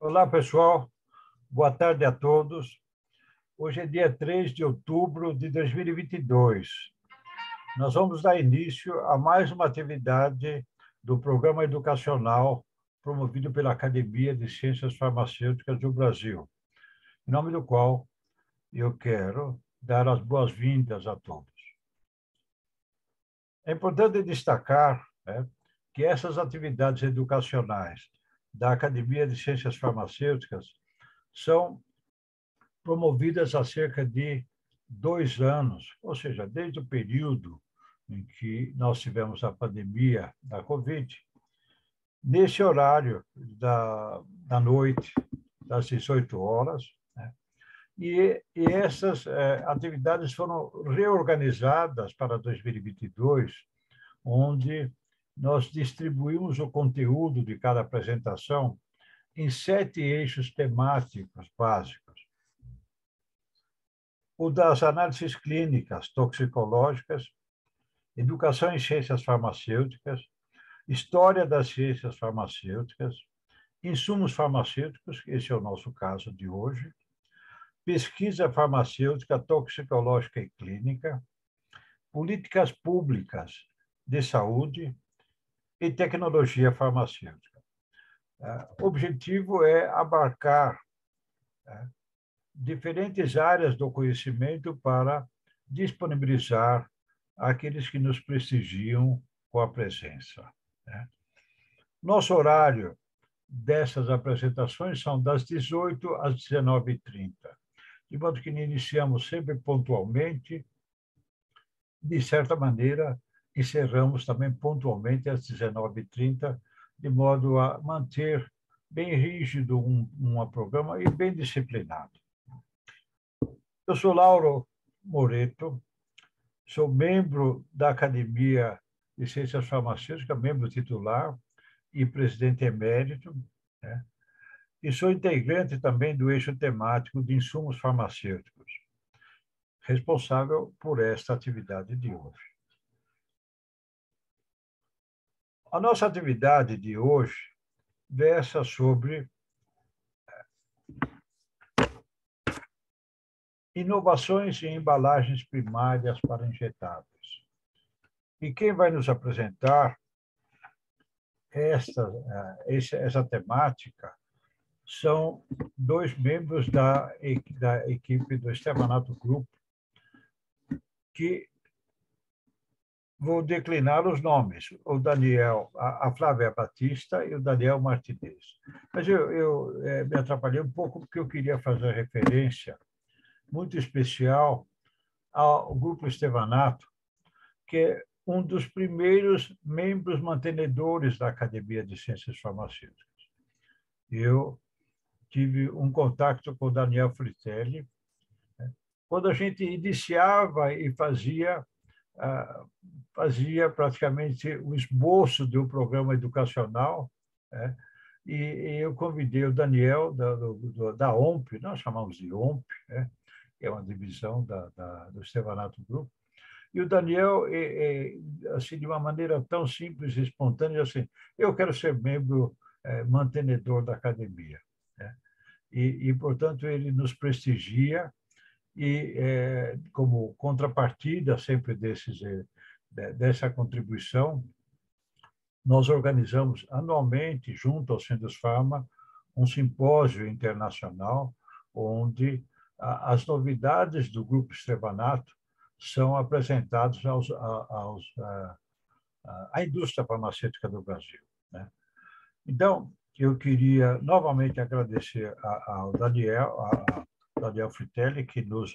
Olá, pessoal. Boa tarde a todos. Hoje é dia 3 de outubro de 2022. Nós vamos dar início a mais uma atividade do programa educacional promovido pela Academia de Ciências Farmacêuticas do Brasil, em nome do qual eu quero dar as boas-vindas a todos. É importante destacar, que essas atividades educacionais da Academia de Ciências Farmacêuticas são promovidas há cerca de 2 anos, ou seja, desde o período em que nós tivemos a pandemia da Covid, nesse horário da noite, das 18 horas, e essas atividades foram reorganizadas para 2022, onde nós distribuímos o conteúdo de cada apresentação em 7 eixos temáticos básicos. O das análises clínicas, toxicológicas, educação em ciências farmacêuticas, história das ciências farmacêuticas, insumos farmacêuticos, esse é o nosso caso de hoje, pesquisa farmacêutica, toxicológica e clínica, políticas públicas de saúde e tecnologia farmacêutica. O objetivo é abarcar diferentes áreas do conhecimento para disponibilizar àqueles que nos prestigiam com a presença. Nosso horário dessas apresentações são das 18 às 19h30, de modo que iniciamos sempre pontualmente, de certa maneira, encerramos também pontualmente às 19h30, de modo a manter bem rígido um programa e bem disciplinado. Eu sou Lauro Moreto, sou membro da Academia de Ciências Farmacêuticas, membro titular e presidente emérito, e sou integrante também do eixo temático de insumos farmacêuticos, responsável por esta atividade de hoje. A nossa atividade de hoje versa sobre inovações em embalagens primárias para injetáveis. E quem vai nos apresentar essa temática são 2 membros da equipe do Stevanato Group, que vou declinar os nomes, o Daniel, a Flávia Batista e o Daniel Martinez. Mas eu me atrapalhei um pouco porque eu queria fazer referência muito especial ao Grupo Stevanato, que é um dos primeiros membros mantenedores da Academia de Ciências Farmacêuticas. Eu tive um contato com o Daniel Fritelli, quando a gente iniciava e fazia praticamente o esboço do programa educacional, e eu convidei o Daniel da OMP, nós chamamos de OMP, que é uma divisão do Stevanato Group, e o Daniel, assim, de uma maneira tão simples e espontânea, assim, eu quero ser membro mantenedor da academia. Portanto, ele nos prestigia e, como contrapartida sempre dessa contribuição, nós organizamos anualmente, junto ao Sindusfarma, um simpósio internacional onde as novidades do Grupo Stevanato são apresentadas à indústria farmacêutica do Brasil. Então, eu queria novamente agradecer ao Daniel Fritelli, que nos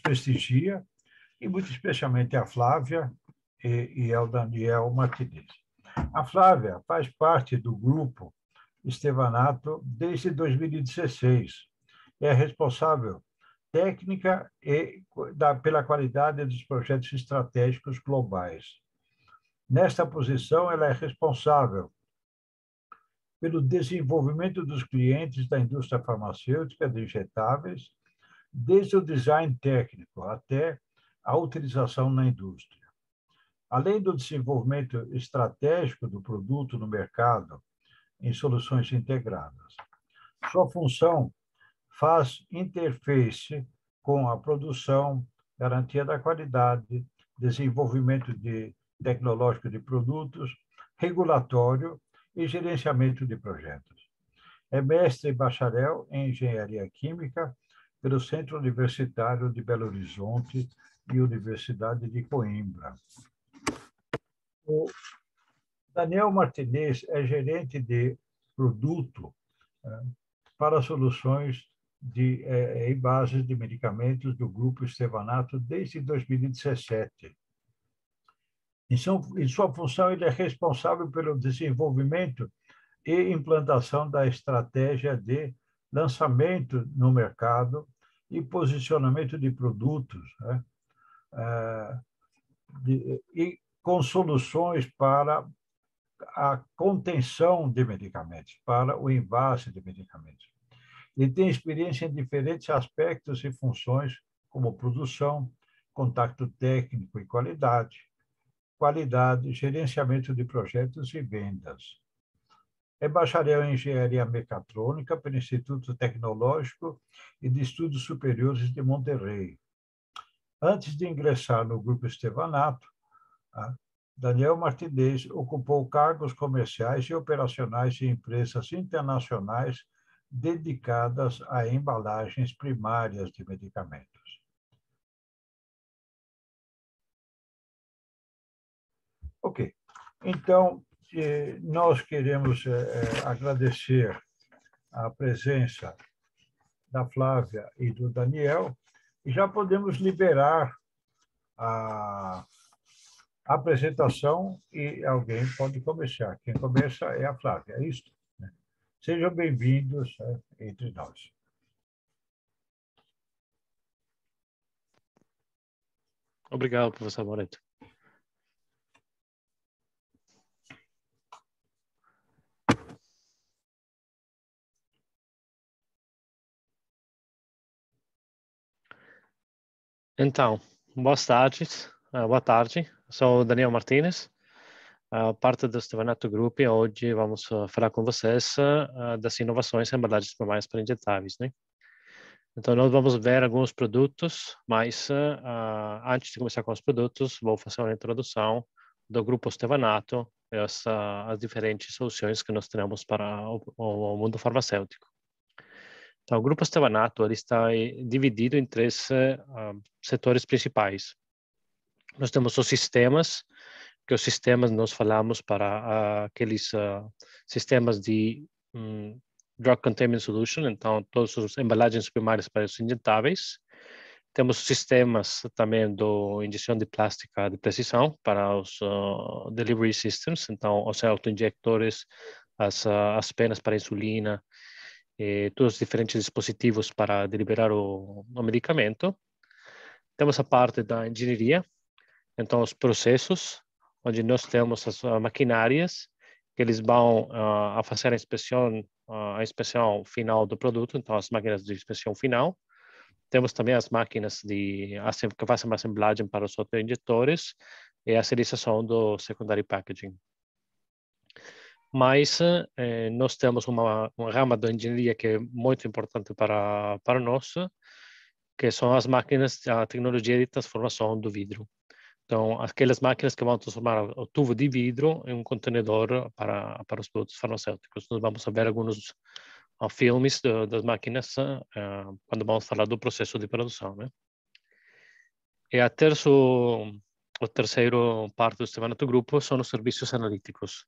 prestigia, e muito especialmente a Flávia e ao Daniel Martinez. A Flávia faz parte do grupo Stevanato desde 2016. É responsável técnica pela qualidade dos projetos estratégicos globais. Nesta posição, ela é responsável pelo desenvolvimento dos clientes da indústria farmacêutica de injetáveis, desde o design técnico até a utilização na indústria. Além do desenvolvimento estratégico do produto no mercado, em soluções integradas. Sua função faz interface com a produção, garantia da qualidade, desenvolvimento tecnológico de produtos, regulatório e gerenciamento de projetos. É mestre e bacharel em Engenharia Química pelo Centro Universitário de Belo Horizonte e Universidade de Coimbra. O Daniel Martinez é gerente de produto para soluções e bases de medicamentos do Grupo Stevanato desde 2017. Em sua função, ele é responsável pelo desenvolvimento e implantação da estratégia de lançamento no mercado e posicionamento de produtos, né? E com soluções para a contenção de medicamentos, para o envase de medicamentos. Ele tem experiência em diferentes aspectos e funções, como produção, contato técnico e qualidade, gerenciamento de projetos e vendas. É bacharel em Engenharia Mecatrônica pelo Instituto Tecnológico e de Estudos Superiores de Monterrey. Antes de ingressar no Grupo Stevanato, Daniel Martinez ocupou cargos comerciais e operacionais em empresas internacionais dedicadas a embalagens primárias de medicamentos. Ok. Então, nós queremos agradecer a presença da Flávia e do Daniel e já podemos liberar a apresentação e alguém pode começar. Quem começa é a Flávia, é isso? Sejam bem-vindos entre nós. Obrigado, professor Moreto. Então, boa tarde. Sou o Daniel Martinez, parte do Stevanato Group, e hoje vamos falar com vocês das inovações em embalagens primárias para injetáveis, né? Então, nós vamos ver alguns produtos, mas antes de começar com os produtos, vou fazer uma introdução do Grupo Stevanato e as diferentes soluções que nós temos para o mundo farmacêutico. Então, o Grupo Stevanato ele está dividido em três setores principais. Nós temos os sistemas, que os sistemas nós falamos para aqueles sistemas de Drug Containment Solution, então todas as embalagens primárias para os injetáveis. Temos sistemas também de injeção de plástica de precisão para os delivery systems, então os autoinjectores, as penas para insulina, todos os diferentes dispositivos para deliberar o medicamento. Temos a parte da engenharia, então os processos, onde nós temos as maquinárias que eles vão a fazer a inspeção final do produto, então as máquinas de inspeção final. Temos também as máquinas que fazem a assemblagem para os autoinjetores e a serialização do secondary packaging. Mas nós temos uma rama da engenharia que é muito importante para nós, que são as máquinas, a tecnologia de transformação do vidro. Então, aquelas máquinas que vão transformar o tubo de vidro em um contenedor para os produtos farmacêuticos. Nós vamos ver alguns filmes das máquinas quando vamos falar do processo de produção, né? E a terceiro parte do Stevanato Grupo são os serviços analíticos.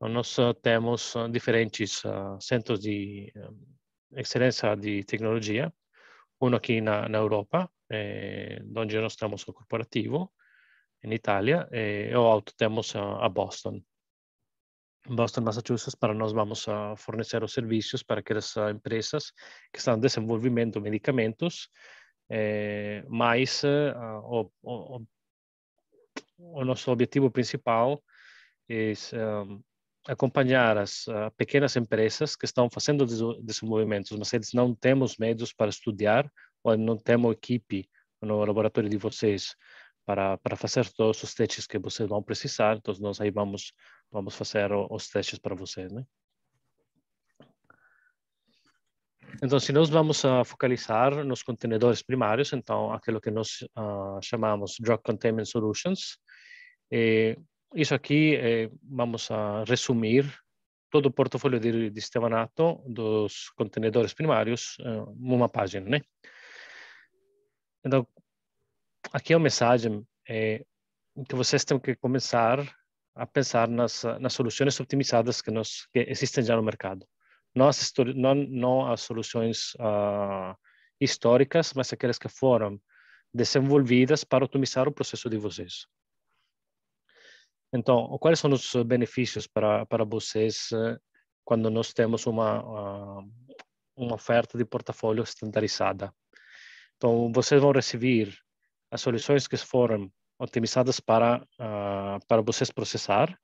Nós temos diferentes centros de excelência de tecnologia, um aqui na Europa, onde nós temos o corporativo, em Itália, e o outro temos a Boston, Massachusetts, para nós vamos fornecer os serviços para aquelas empresas que estão desenvolvendo medicamentos, mas o nosso objetivo principal é acompanhar as pequenas empresas que estão fazendo desenvolvimentos, mas eles não temos meios para estudar ou não temos equipe no laboratório de vocês para fazer todos os testes que vocês vão precisar. Então, nós aí vamos fazer os testes para vocês, né? Então, se nós vamos focalizar nos contenedores primários, então aquilo que nós chamamos Drug Containment Solutions, isso aqui vamos a resumir todo o portfólio de Stevanato dos contenedores primários em uma página, né? Então, aqui a mensagem é que vocês têm que começar a pensar nas soluções optimizadas que existem já no mercado. Não as soluções históricas, mas aquelas que foram desenvolvidas para otimizar o processo de vocês. Então, quais são os benefícios para vocês quando nós temos uma oferta de portfólio estandarizada? Então, vocês vão receber as soluções que foram otimizadas para vocês processar,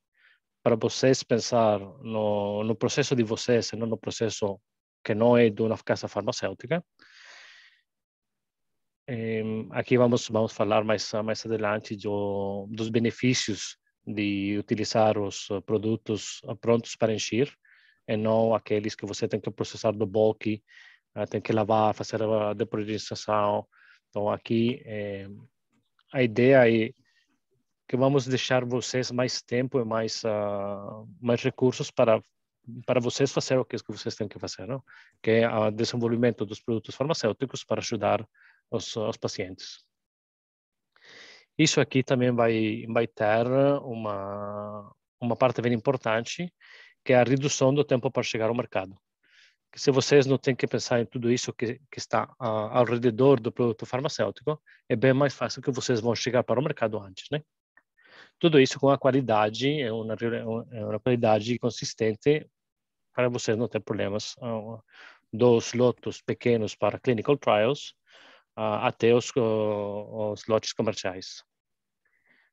para vocês pensar no processo de vocês, não no processo que não é de uma casa farmacêutica. Aqui vamos falar mais adelante dos benefícios de utilizar os produtos prontos para encher, e não aqueles que você tem que processar do bulk, tem que lavar, fazer a depressurização. Então, aqui a ideia é que vamos deixar vocês mais tempo e mais recursos para vocês fazer o que vocês têm que fazer, não? Que é o desenvolvimento dos produtos farmacêuticos para ajudar os pacientes. Isso aqui também vai ter uma parte bem importante, que é a redução do tempo para chegar ao mercado. Que se vocês não têm que pensar em tudo isso que está ao redor do produto farmacêutico, é bem mais fácil que vocês vão chegar para o mercado antes, né? Tudo isso com a qualidade, uma qualidade consistente para vocês não ter problemas dos lotes pequenos para clinical trials até os lotes comerciais.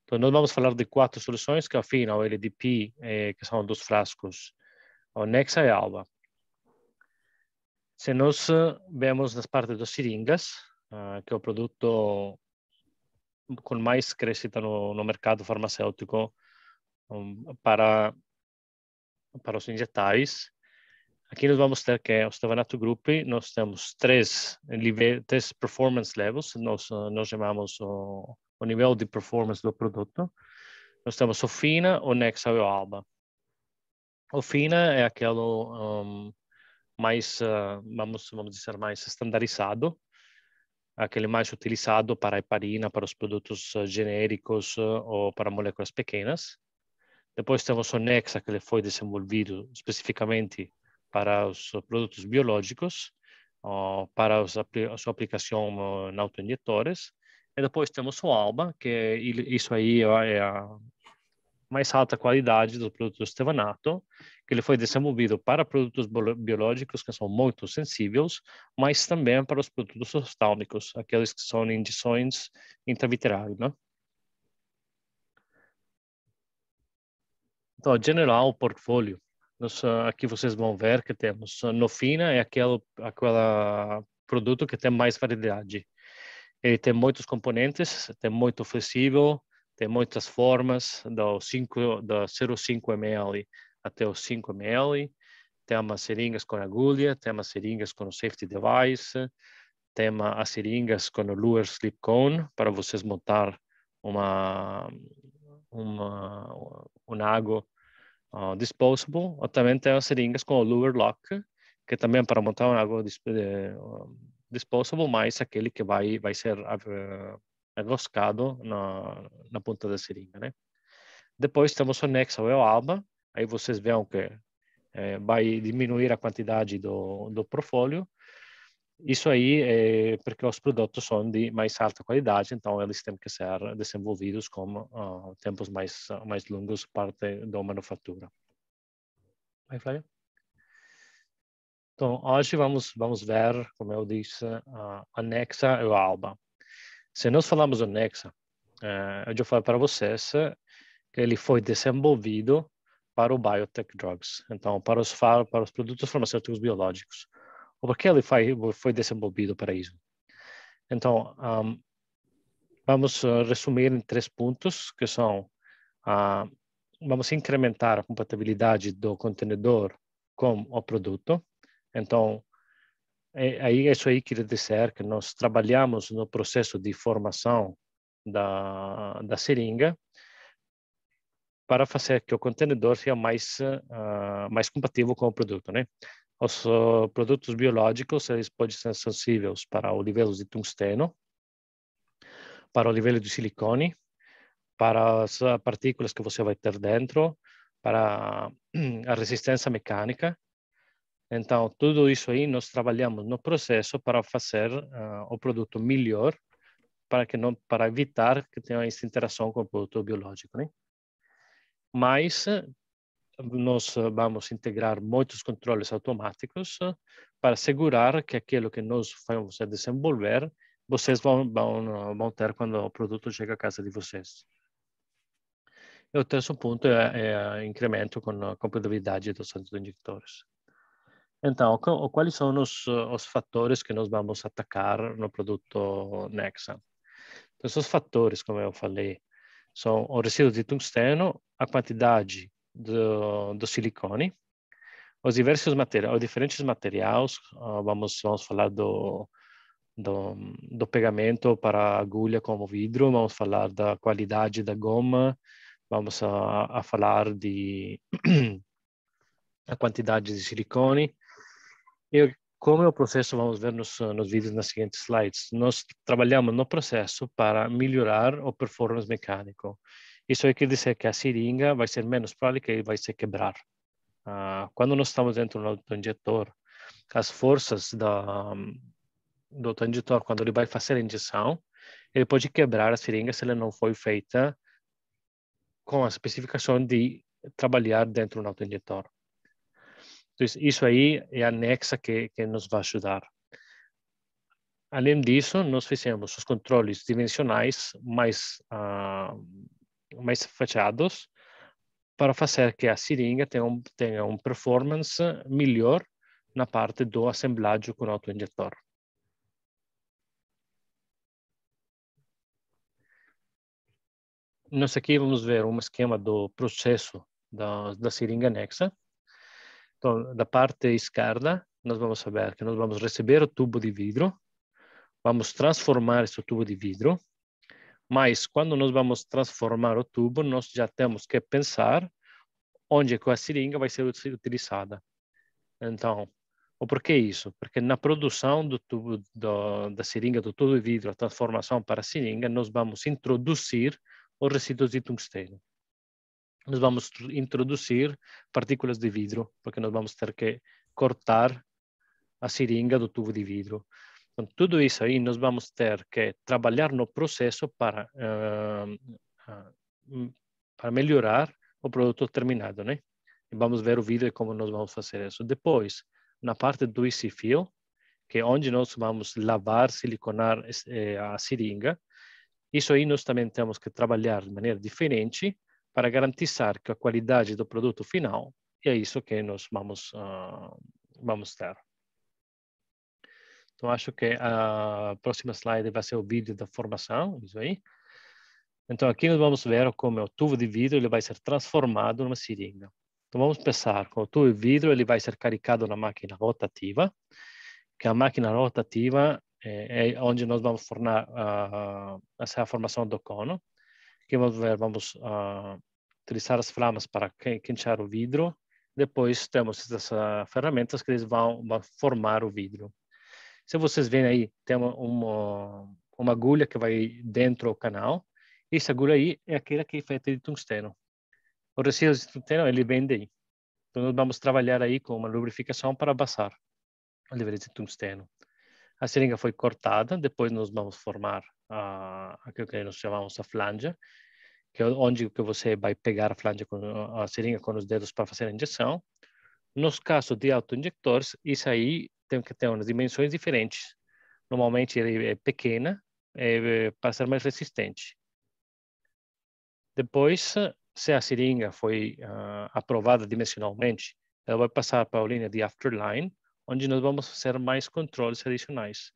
Então, nós vamos falar de 4 soluções, que afinal, o LDP, que são dos frascos, o Nexa e Alba. Se nós vemos nas partes das seringas, que é o produto com mais crescita no mercado farmacêutico para os injetáveis, aqui nós vamos ter que o Stevanato Group, nós temos 3 performance levels, nós chamamos o nível de performance do produto. Nós temos o Fina, o Nexa e o Alba. O Fina é aquele mais, vamos dizer, mais estandarizado, aquele mais utilizado para a heparina, para os produtos genéricos ou para moléculas pequenas. Depois temos o Nexa, que ele foi desenvolvido especificamente para os produtos biológicos, para a sua aplicação em autoinjetores. E depois temos o Alba, que isso aí é a mais alta qualidade do produto Stevanato, que ele foi desenvolvido para produtos biológicos que são muito sensíveis, mas também para os produtos oftálmicos, aqueles que são injeções intravitreais, né? Então, general, o portfólio. Aqui vocês vão ver que temos Nofina, é aquele produto que tem mais variedade. Ele tem muitos componentes, tem muito flexível, tem muitas formas, do 0,5 ml até os 5 ml. Tem umas seringas com agulha, tem umas seringas com safety device, tem as seringas com o Luer Slip Cone, para vocês montar um água disposable. Ou também tem as seringas com o Luer Lock, que também para montar uma água disposable, mas aquele que vai ser enroscado na ponta da seringa, né? Depois temos o Nexa ou o Alba, aí vocês veem que vai diminuir a quantidade do portfólio. Isso aí é porque os produtos são de mais alta qualidade, então eles têm que ser desenvolvidos com tempos mais longos parte da manufatura. Vai, Flávio? Então, hoje vamos ver, como eu disse, a Nexa e o Alba. Se nós falamos do Nexa, eu já falei para vocês que ele foi desenvolvido para o biotech drugs, então para os produtos farmacêuticos biológicos. Por que ele foi desenvolvido para isso? Então, vamos resumir em 3 pontos, que são, vamos incrementar a compatibilidade do contenedor com o produto. Então, isso aí quer dizer que nós trabalhamos no processo de formação da seringa para fazer que o contenedor seja mais compatível com o produto, né? Os produtos biológicos, eles podem ser sensíveis para o nível de tungsteno, para o nível de silicone, para as partículas que você vai ter dentro, para a resistência mecânica. Então, tudo isso aí nós trabalhamos no processo para fazer o produto melhor, para evitar que tenha essa interação com o produto biológico, né? Mas nós vamos integrar muitos controles automáticos para assegurar que aquilo que nós vamos desenvolver, vocês vão ter quando o produto chega à casa de vocês. E o terceiro ponto é incremento com a compatibilidade dos autoinjectores. Então, quais são os fatores que nós vamos atacar no produto Nexa? Então, esses fatores, como eu falei, são o resíduo de tungsteno, a quantidade do silicone, os diferentes materiais, vamos falar do pegamento para agulha como vidro, vamos falar da qualidade da goma, vamos a falar a quantidade de silicone. E como é o processo, vamos ver nos vídeos nas seguintes slides. Nós trabalhamos no processo para melhorar o performance mecânico. Isso quer dizer que a seringa vai ser menos provável que vai se quebrar. Quando nós estamos dentro do autoinjetor, as forças do autoinjetor, quando ele vai fazer a injeção, ele pode quebrar a seringa se ela não foi feita com a especificação de trabalhar dentro do autoinjetor. Então, isso aí é a Nexa que nos vai ajudar. Além disso, nós fizemos os controles dimensionais mais fechados para fazer que a seringa tenha um performance melhor na parte do assemblagem com o autoinjetor. Nós aqui vamos ver um esquema do processo da seringa Nexa. Então, da parte esquerda, nós vamos saber que nós vamos receber o tubo de vidro, vamos transformar esse tubo de vidro, mas quando nós vamos transformar o tubo, nós já temos que pensar onde que a seringa vai ser utilizada. Então, o porquê isso? Porque na produção do tubo da seringa, do tubo de vidro, a transformação para a seringa, nós vamos introduzir os resíduos de tungsteno. Nós vamos introduzir partículas de vidro, porque nós vamos ter que cortar a seringa do tubo de vidro. Então, tudo isso aí nós vamos ter que trabalhar no processo para melhorar o produto terminado, né? E vamos ver o vídeo de como nós vamos fazer isso. Depois, na parte do easy fill, que é onde nós vamos lavar, siliconar a seringa, isso aí nós também temos que trabalhar de maneira diferente para garantizar que a qualidade do produto final é isso que nós vamos ter. Então, acho que a próxima slide vai ser o vídeo da formação, isso aí. Então, aqui nós vamos ver como o tubo de vidro ele vai ser transformado numa seringa. Então, vamos pensar com o tubo de vidro, ele vai ser carregado na máquina rotativa, que a máquina rotativa é onde nós vamos formar essa formação do cono. Aqui vamos ver, vamos utilizar as flamas para quenchar o vidro. Depois temos essas ferramentas que eles vão formar o vidro. Se vocês veem aí, tem uma agulha que vai dentro do canal. Essa agulha aí é aquela que é feita de tungsteno. O resíduo de tungsteno, ele vem daí. Então, nós vamos trabalhar aí com uma lubrificação para passar o nível de tungsteno. A seringa foi cortada, depois nós vamos formar aquilo que nós chamamos a flange, que é onde que você vai pegar a seringa com os dedos para fazer a injeção. Nos casos de autoinjectores, isso aí tem que ter umas dimensões diferentes. Normalmente ele é pequena para ser mais resistente. Depois, se a seringa foi aprovada dimensionalmente, ela vai passar para a linha de afterline, onde nós vamos fazer mais controles adicionais.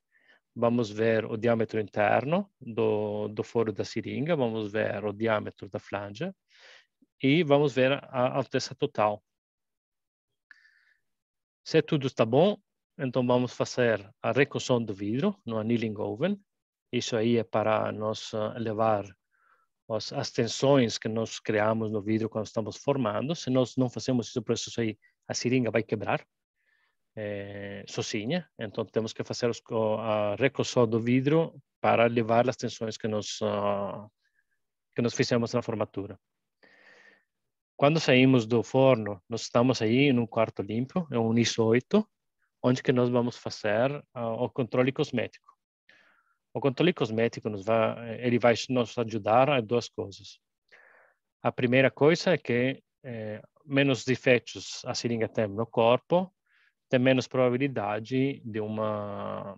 Vamos ver o diâmetro interno do foro da seringa, vamos ver o diâmetro da flange e vamos ver a alteza total. Se tudo está bom, Então, vamos fazer a recocção do vidro no annealing oven. Isso aí é para nós elevar as tensões que nós criamos no vidro quando estamos formando. Se nós não fazemos esse processo aí, a seringa vai quebrar sozinha. Então, temos que fazer a recocção do vidro para levar as tensões que nós fizemos na formatura. Quando saímos do forno, nós estamos aí em um quarto limpo, é um ISO 8, onde que nós vamos fazer o controle cosmético. O controle cosmético ele vai nos ajudar a duas coisas. A primeira coisa é que menos defeitos a seringa tem no corpo, tem menos probabilidade de uma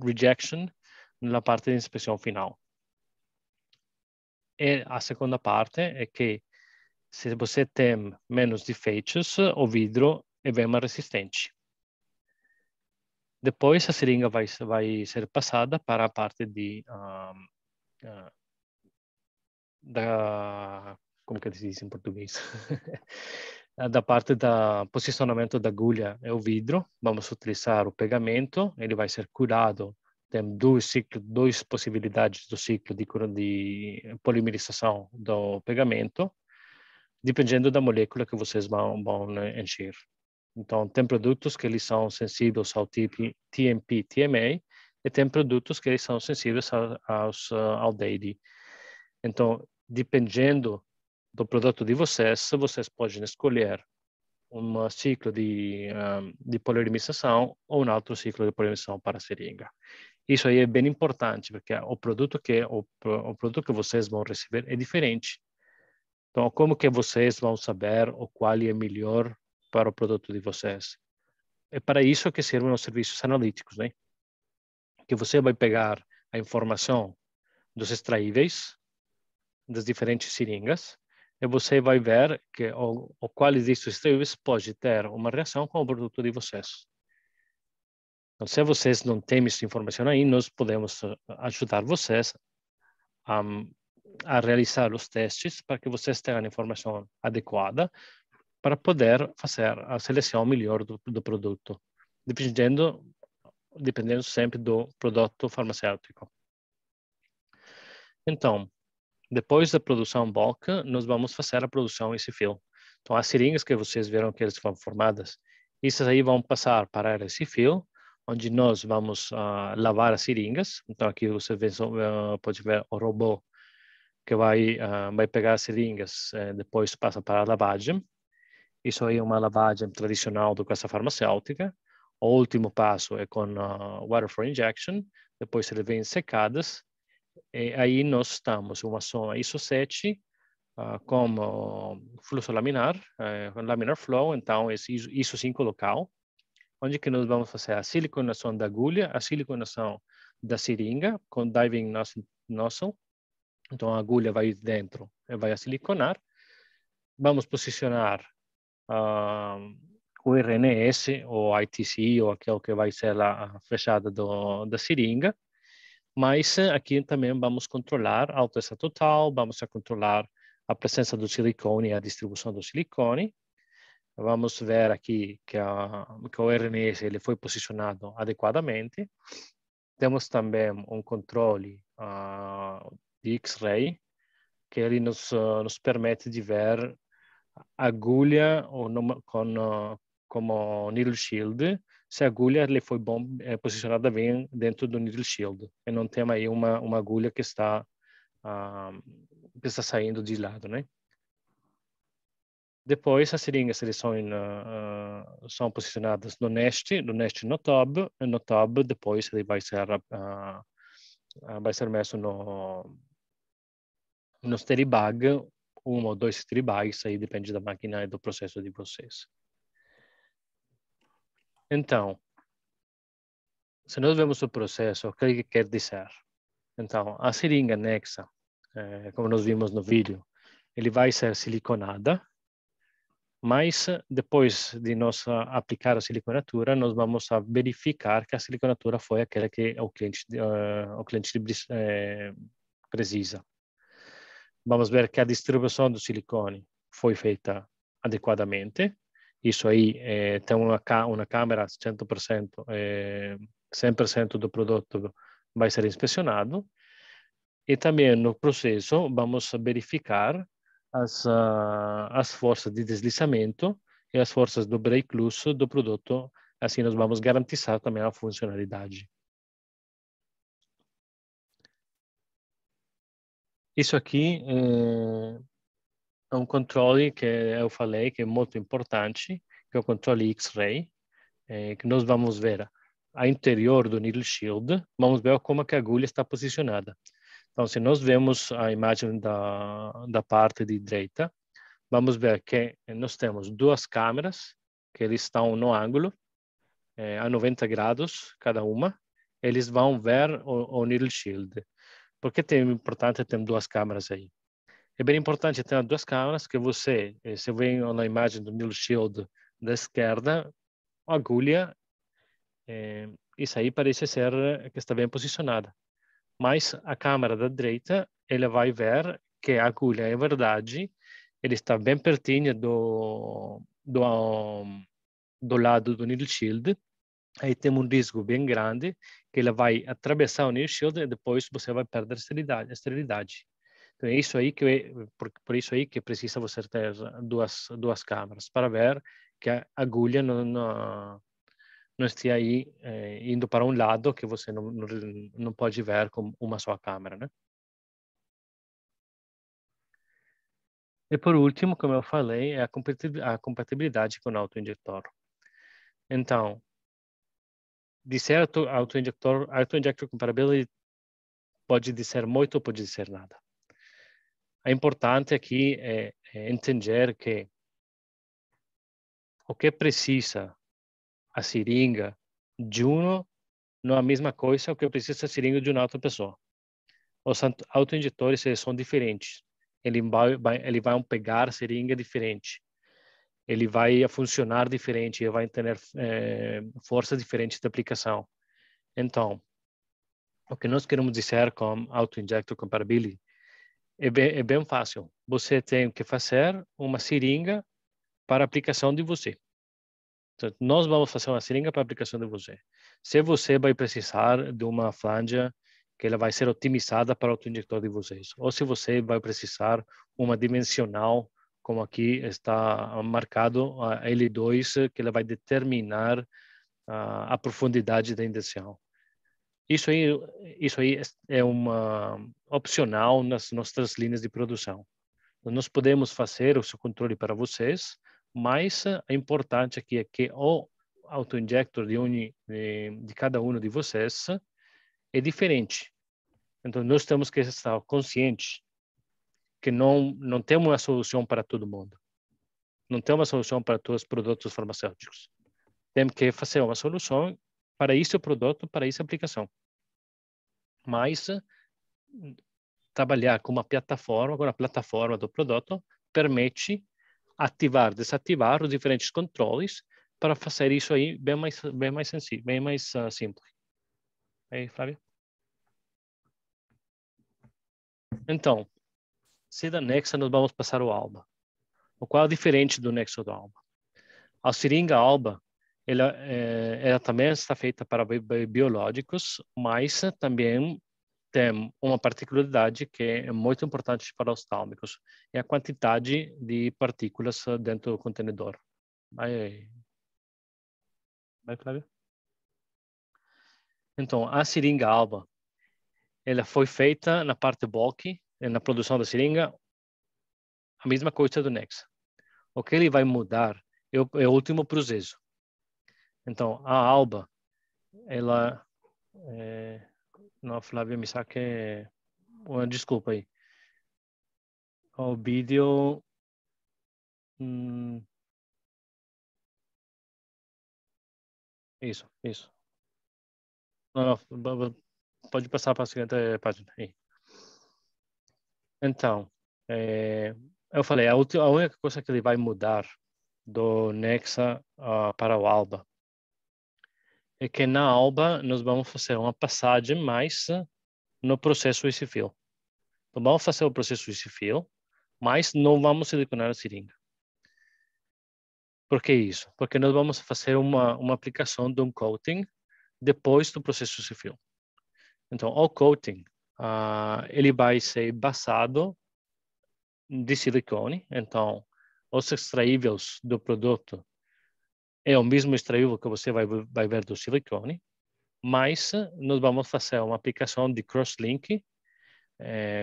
rejection na parte de inspeção final. E a segunda parte é que se você tem menos defeitos, o vidro é bem mais resistente. Depois a seringa vai ser passada para a parte como que se diz em português? Da parte da posicionamento da agulha é o vidro. Vamos utilizar o pegamento. Ele vai ser curado. Tem duas possibilidades do ciclo de polimerização do pegamento, dependendo da molécula que vocês vão encher. Então, tem produtos que eles são sensíveis ao TMP, TMA, e tem produtos que eles são sensíveis ao DAIDI. Então, dependendo do produto de vocês podem escolher um ciclo de polimerização ou um outro ciclo de polimerização para a seringa. Isso aí é bem importante, porque o produto que vocês vão receber é diferente. Então, como que vocês vão saber o qual é melhor para o produto de vocês? É para isso que servem os serviços analíticos, né? Que você vai pegar a informação dos extraíveis, das diferentes seringas, e você vai ver que o qual desses extraíveis pode ter uma reação com o produto de vocês. Então, se vocês não têm essa informação aí, nós podemos ajudar vocês a realizar os testes para que vocês tenham a informação adequada para poder fazer a seleção melhor do produto, dependendo sempre do produto farmacêutico. Então, depois da produção bulk, nós vamos fazer a produção esse fill. Então, as seringas que vocês viram que elas foram formadas, essas aí vão passar para esse fill, onde nós vamos lavar as seringas. Então, aqui você pode ver o robô que vai pegar as seringas, depois passa para a lavagem. Isso aí é uma lavagem tradicional do casa farmacêutica. O último passo é com water for injection, depois eles vêm secadas. E aí nós estamos uma zona ISO 7 como fluxo laminar, laminar flow, então é ISO 5 local, onde que nós vamos fazer a siliconação da agulha, a siliconação da seringa com diving nozzle. Então a agulha vai dentro e vai a siliconar. Vamos posicionar o RNS, ou ITC, ou aquele que vai ser a fechada da seringa. Mas aqui também vamos controlar a alteza total, vamos controlar a presença do silicone e a distribuição do silicone. Vamos ver aqui que o RNS ele foi posicionado adequadamente. Temos também um controle de X-ray, que ele nos permite de ver a agulha como needle shield, se a agulha foi posicionada bem dentro do needle shield, e não tem aí uma agulha que está saindo de lado, né? Depois, as seringas são posicionadas no nest no tub, e no tub depois ele vai ser messo no steribag, um ou dois steribags, aí depende da máquina e do processo de vocês. Então, se nós vemos o processo, o que quer dizer? Então, a seringa anexa, como nós vimos no vídeo, ele vai ser siliconada, mas depois de nós aplicar a siliconatura, nós vamos verificar que a siliconatura foi aquela que o cliente precisa. Vamos ver que a distribuição do silicone foi feita adequadamente. Isso aí tem uma câmera 100%, 100% do produto vai ser inspecionado. E também no processo vamos verificar as forças de deslizamento e as forças do break loose do produto. Assim nós vamos garantizar também a funcionalidade. Isso aqui é um controle que eu falei que é muito importante, que é o controle X-Ray, que nós vamos ver a interior do needle shield, vamos ver como que a agulha está posicionada. Então, se nós vemos a imagem da parte de direita, vamos ver que nós temos duas câmeras, que eles estão no ângulo, a 90 graus cada uma. Eles vão ver o needle shield. Por que é importante ter duas câmeras aí? É bem importante ter duas câmeras que você, se vê na imagem do needle shield da esquerda, a agulha, isso aí parece ser que está bem posicionada. Mas a câmera da direita, ela vai ver que a agulha, é verdade, ele está bem pertinho do lado do needle shield. Aí tem um risco bem grande que ela vai atravessar o needle shield e depois você vai perder a esterilidade. Então é isso aí por isso aí que precisa você ter duas câmeras para ver que a agulha não esteja aí indo para um lado que você não pode ver com uma só câmera, né? E por último, como eu falei, é a compatibilidade com o autoinjector. Então, dizer auto-injector compatibility pode dizer muito ou pode dizer nada. É importante aqui entender que o que precisa a seringa de um não é a mesma coisa que precisa a seringa de uma outra pessoa. Os autoinjetores são diferentes. Ele vai pegar seringa diferente. Ele vai funcionar diferente, ele vai ter força diferente de aplicação. Então, o que nós queremos dizer com auto-injector compatibility é bem fácil. Você tem que fazer uma seringa para a aplicação de você. Então, nós vamos fazer uma seringa para a aplicação de você. Se você vai precisar de uma flange que ela vai ser otimizada para o auto-injector de vocês, ou se você vai precisar uma dimensional, como aqui está marcado, a L2, que ela vai determinar a profundidade da injeção. Isso aí é uma opcional nas nossas linhas de produção. Nós podemos fazer o seu controle para vocês, mas é importante aqui é que o auto-injector de cada um de vocês é diferente. Então, nós temos que estar conscientes que não temos uma solução para todo mundo. Não temos uma solução para todos os produtos farmacêuticos. Temos que fazer uma solução para esse produto, para essa aplicação. Mas trabalhar com a plataforma do produto, permite ativar, desativar os diferentes controles para fazer isso aí bem mais sensível, bem mais simples. Aí, Flávio? Então, se da Nexa nós vamos passar o Alba. O qual é diferente do Nexo do Alba? A seringa Alba, ela também está feita para biológicos, mas também tem uma particularidade que é muito importante para os tálmicos, é a quantidade de partículas dentro do contenedor. Vai, Flávio? Então, a seringa Alba, ela foi feita na parte bulk, na produção da seringa, a mesma coisa do Nexa. O que ele vai mudar é o último processo. Então, a Alba, ela... não, Flávio, me saque... Desculpa aí. O vídeo... Isso. Não, pode passar para a seguinte página aí. Então, eu falei, a única coisa que ele vai mudar do Nexa para o Alba é que na Alba nós vamos fazer uma passagem mais no processo easy-fill. Então, vamos fazer o processo easy-fill, mas não vamos siliconar a seringa. Por que isso? Porque nós vamos fazer uma aplicação de um coating depois do processo de fill. Então, o coating, ele vai ser basado de silicone. Então, os extraíveis do produto é o mesmo extraível que você vai ver do silicone, mas nós vamos fazer uma aplicação de cross-link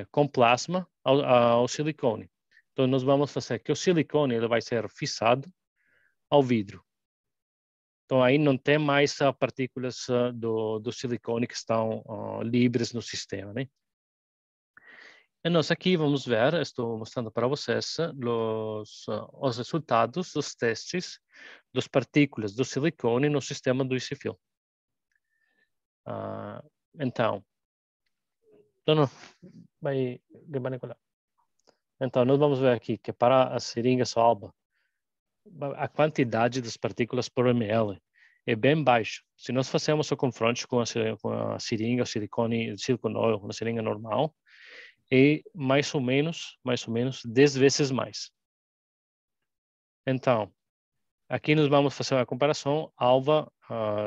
com plasma ao silicone. Então, nós vamos fazer que o silicone ele vai ser fixado ao vidro. Então, aí não tem mais partículas do silicone que estão livres no sistema, né? E nós aqui vamos ver, estou mostrando para vocês os resultados dos testes das partículas do silicone no sistema do EasyFill. Então, então, nós vamos ver aqui que para as seringas Alba, a quantidade das partículas por ml é bem baixa. Se nós fazemos o confronto com a seringa, o silicone oil, uma seringa normal, é mais ou menos 10 vezes mais. Então, aqui nós vamos fazer uma comparação alva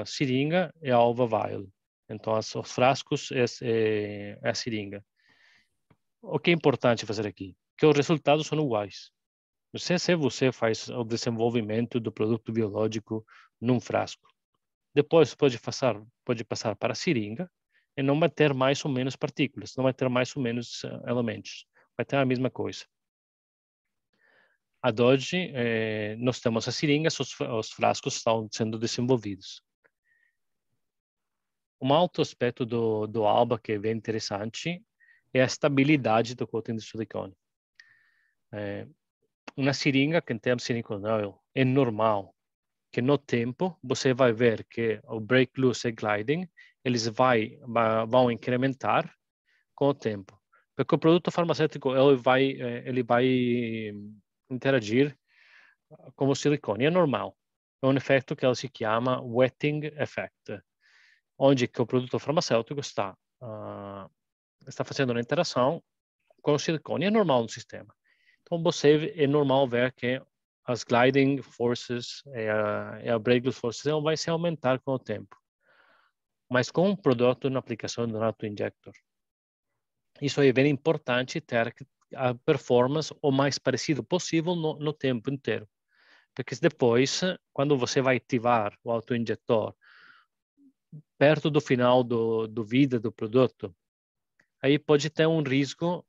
seringa e alva vial. Então, os frascos é a seringa. O que é importante fazer aqui? Que os resultados são iguais. Não sei se você faz o desenvolvimento do produto biológico num frasco. Depois pode passar para a seringa e não vai ter mais ou menos partículas, não vai ter mais ou menos elementos. Vai ter a mesma coisa. Ad hoje, nós temos as seringas, os frascos estão sendo desenvolvidos. Um outro aspecto do Alba que é bem interessante é a estabilidade do coating de silicone. Uma seringa que tem silicone oil é normal que no tempo você vai ver que o break loose e gliding eles vão incrementar com o tempo, porque o produto farmacêutico ele vai interagir com o silicone, é normal. É um efeito que ele se chama wetting effect, onde que o produto farmacêutico está fazendo uma interação com o silicone, é normal no sistema. Então você é normal ver que as gliding forces e a break loose forces vai se aumentar com o tempo. Mas com um produto na aplicação do auto-injector, isso é bem importante ter a performance o mais parecido possível no tempo inteiro. Porque depois, quando você vai ativar o auto-injetor perto do final do vida do produto, aí pode ter um risco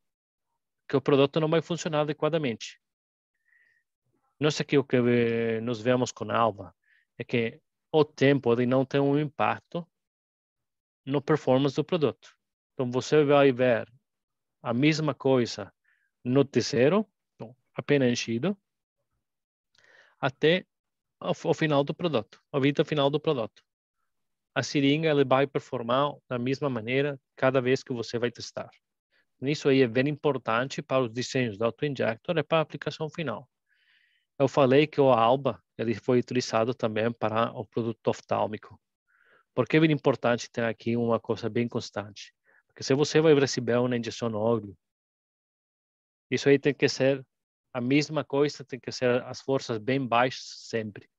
que o produto não vai funcionar adequadamente. Nós aqui o que nós vemos com a Alba é que o tempo pode não ter um impacto no performance do produto. Então você vai ver a mesma coisa no terceiro, apenas enchido, até o final do produto, a vida final do produto. A seringa ela vai performar da mesma maneira cada vez que você vai testar. Isso aí é bem importante para os desenhos do auto-injector e para a aplicação final. Eu falei que o Alba ele foi utilizado também para o produto oftálmico. Porque é bem importante ter aqui uma coisa bem constante. Porque se você vai receber uma injeção no olho, isso aí tem que ser a mesma coisa, tem que ser as forças bem baixas sempre.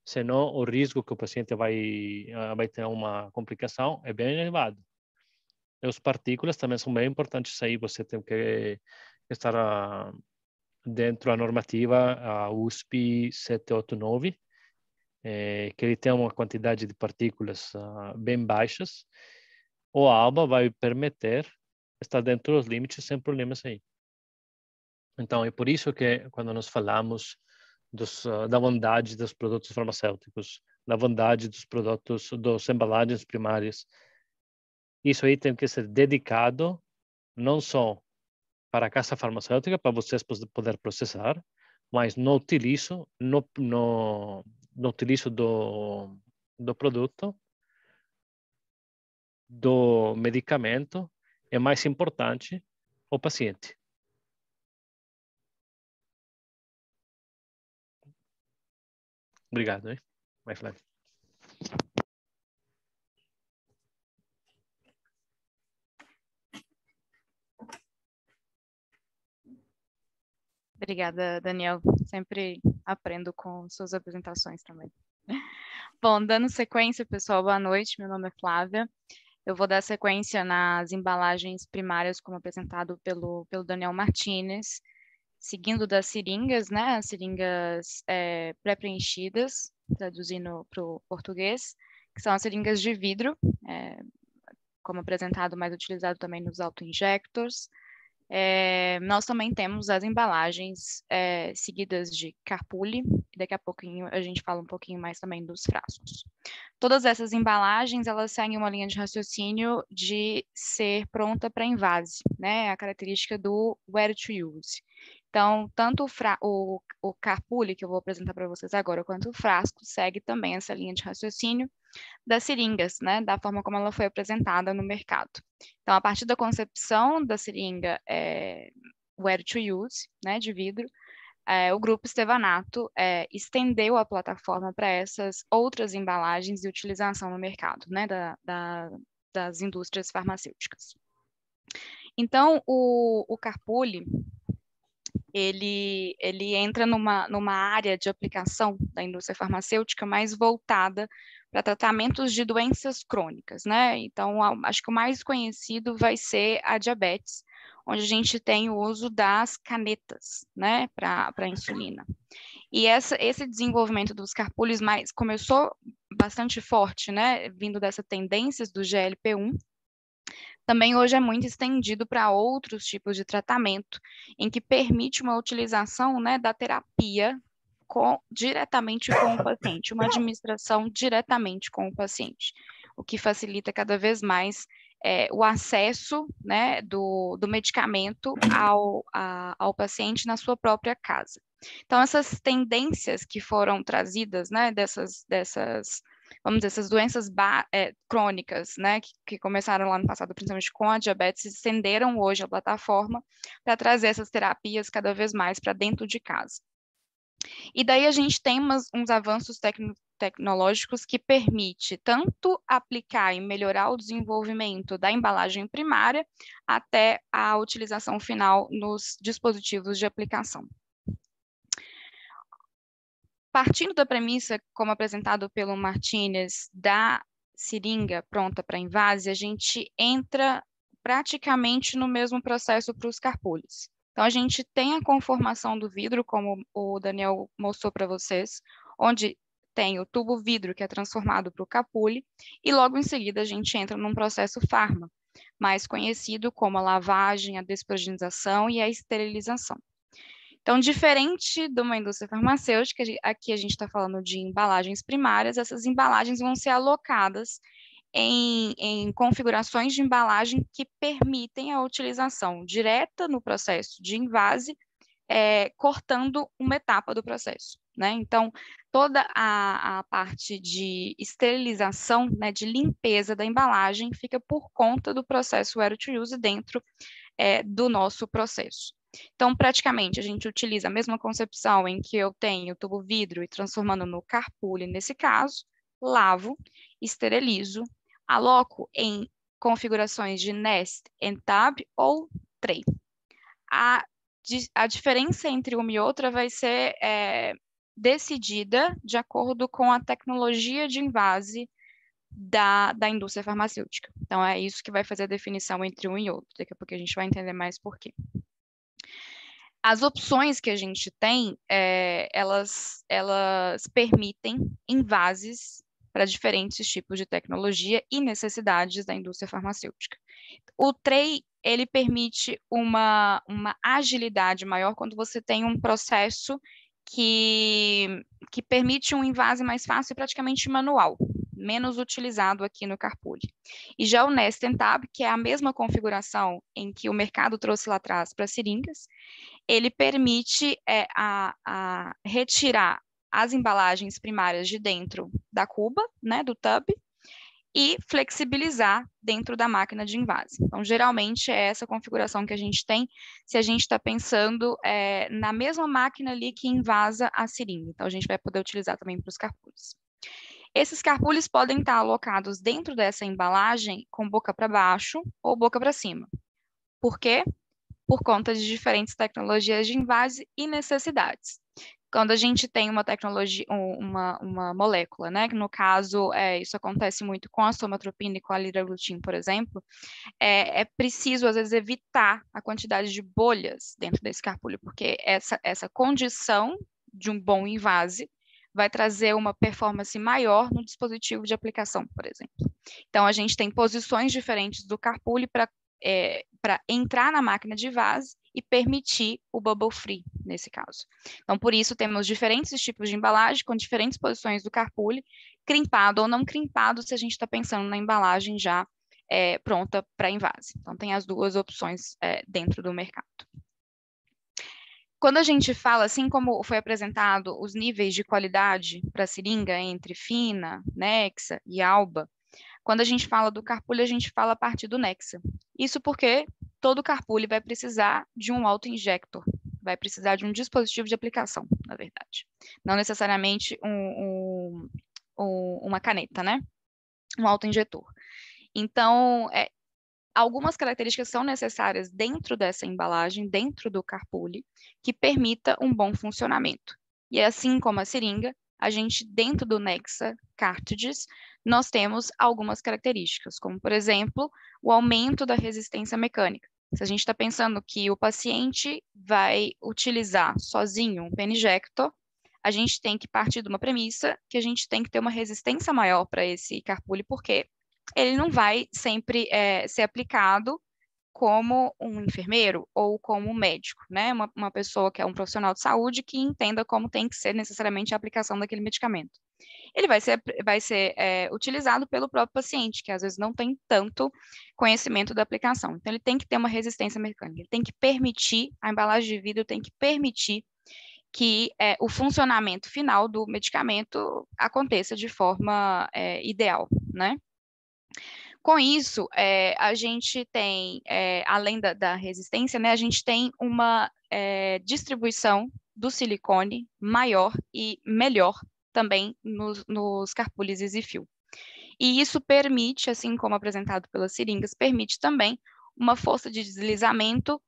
Senão o risco que o paciente vai ter uma complicação é bem elevado. E as partículas também são bem importantes aí, você tem que estar dentro da normativa a USP 789, que ele tem uma quantidade de partículas bem baixas. O ALBA vai permitir estar dentro dos limites sem problemas aí. Então, é por isso que quando nós falamos da bondade dos produtos farmacêuticos, da bondade dos produtos, das embalagens primárias, isso aí tem que ser dedicado não só para a casa farmacêutica, para vocês poder processar, mas no utilizo do produto, do medicamento, é mais importante o paciente. Obrigado, hein? Vai, Flávio. Obrigada, Daniel. Sempre aprendo com suas apresentações também. Bom, dando sequência, pessoal, boa noite. Meu nome é Flávia. Eu vou dar sequência nas embalagens primárias, como apresentado pelo Daniel Martinez, seguindo das seringas, né? As seringas pré-preenchidas, traduzindo para o português, que são as seringas de vidro, como apresentado, mais utilizado também nos auto-injectors. Nós também temos as embalagens seguidas de carpule, e daqui a pouquinho a gente fala um pouquinho mais também dos frascos. Todas essas embalagens, elas seguem uma linha de raciocínio de ser pronta para invase, né? A característica do where to use. Então, tanto o carpule, que eu vou apresentar para vocês agora, quanto o frasco, segue também essa linha de raciocínio das seringas, né, da forma como ela foi apresentada no mercado. Então, a partir da concepção da seringa where to use, né, de vidro, o grupo Stevanato estendeu a plataforma para essas outras embalagens e utilização no mercado, né, das indústrias farmacêuticas. Então, o carpule, ele entra numa área de aplicação da indústria farmacêutica mais voltada para tratamentos de doenças crônicas, né? Então, acho que o mais conhecido vai ser a diabetes, onde a gente tem o uso das canetas, né, para insulina. E esse desenvolvimento dos carpules começou bastante forte, né, vindo dessa tendências do GLP-1, também hoje é muito estendido para outros tipos de tratamento, em que permite uma utilização, né, da terapia diretamente com o paciente, uma administração diretamente com o paciente, o que facilita cada vez mais o acesso, né, do medicamento ao paciente na sua própria casa. Então, essas tendências que foram trazidas, né, vamos dizer, essas doenças crônicas, né, que começaram lá no passado, principalmente com a diabetes, se estenderam hoje a plataforma para trazer essas terapias cada vez mais para dentro de casa. E daí a gente tem uns avanços tecnológicos que permite tanto aplicar e melhorar o desenvolvimento da embalagem primária até a utilização final nos dispositivos de aplicação. Partindo da premissa, como apresentado pelo Martinez, da seringa pronta para invase, a gente entra praticamente no mesmo processo para os carpules. Então, a gente tem a conformação do vidro, como o Daniel mostrou para vocês, onde tem o tubo vidro, que é transformado para o capule, e logo em seguida a gente entra num processo farma, mais conhecido como a lavagem, a desprogenização e a esterilização. Então, diferente de uma indústria farmacêutica, aqui a gente está falando de embalagens primárias, essas embalagens vão ser alocadas em configurações de embalagem que permitem a utilização direta no processo de invase, cortando uma etapa do processo, né? Então, toda a parte de esterilização, né, de limpeza da embalagem fica por conta do processo where to use dentro do nosso processo. Então, praticamente, a gente utiliza a mesma concepção em que eu tenho o tubo vidro e transformando no carpule, nesse caso, lavo, esterilizo, aloco em configurações de nest and tab ou tray. A diferença entre uma e outra vai ser decidida de acordo com a tecnologia de invase da indústria farmacêutica. Então, é isso que vai fazer a definição entre um e outro. Daqui a pouco a gente vai entender mais por quê. As opções que a gente tem, elas permitem envases para diferentes tipos de tecnologia e necessidades da indústria farmacêutica. O tray, ele permite uma agilidade maior quando você tem um processo que permite um invase mais fácil e praticamente manual, menos utilizado aqui no carpule. E já o Nest and Tab, que é a mesma configuração em que o mercado trouxe lá atrás para seringas, ele permite retirar as embalagens primárias de dentro da cuba, né, do tub, e flexibilizar dentro da máquina de invase. Então, geralmente, é essa configuração que a gente tem se a gente está pensando na mesma máquina ali que invasa a seringa. Então, a gente vai poder utilizar também para os carpules. Esses carpules podem estar alocados dentro dessa embalagem com boca para baixo ou boca para cima. Por quê? por conta de diferentes tecnologias de invase e necessidades. Quando a gente tem uma tecnologia, uma molécula, né? No caso, isso acontece muito com a somatropina e com a liraglutine, por exemplo, é preciso, às vezes, evitar a quantidade de bolhas dentro desse carpúlio, porque essa condição de um bom invase vai trazer uma performance maior no dispositivo de aplicação, por exemplo. Então, a gente tem posições diferentes do carpúlio para entrar na máquina de invase e permitir o bubble free, nesse caso. Então, por isso, temos diferentes tipos de embalagem com diferentes posições do carpúlio, crimpado ou não crimpado, se a gente está pensando na embalagem já pronta para invase. Então, tem as duas opções dentro do mercado. Quando a gente fala, assim como foi apresentado os níveis de qualidade para a seringa entre Fina, Nexa e Alba, quando a gente fala do carpúlio, a gente fala a partir do Nexa. Isso porque todo carpúlio vai precisar de um auto-injector, vai precisar de um dispositivo de aplicação, na verdade. Não necessariamente uma caneta, né? Um auto-injetor. Então, algumas características são necessárias dentro dessa embalagem, dentro do carpúlio, que permita um bom funcionamento. E assim como a seringa, a gente, dentro do Nexa Cartridges, nós temos algumas características, como, por exemplo, o aumento da resistência mecânica. Se a gente está pensando que o paciente vai utilizar sozinho um pen-injector, a gente tem que partir de uma premissa que a gente tem que ter uma resistência maior para esse carpúlio, porque ele não vai sempre ser aplicado como um enfermeiro ou como um médico, né? Uma pessoa que é um profissional de saúde que entenda como tem que ser necessariamente a aplicação daquele medicamento. Ele vai ser utilizado pelo próprio paciente, que às vezes não tem tanto conhecimento da aplicação. Então, ele tem que ter uma resistência mecânica, ele tem que permitir, a embalagem de vidro tem que permitir que o funcionamento final do medicamento aconteça de forma ideal, né? Com isso, a gente tem, além da resistência, né, a gente tem uma distribuição do silicone maior e melhor também nos carpúlios EasyFill. E isso permite, assim como apresentado pelas seringas, permite também uma força de deslizamento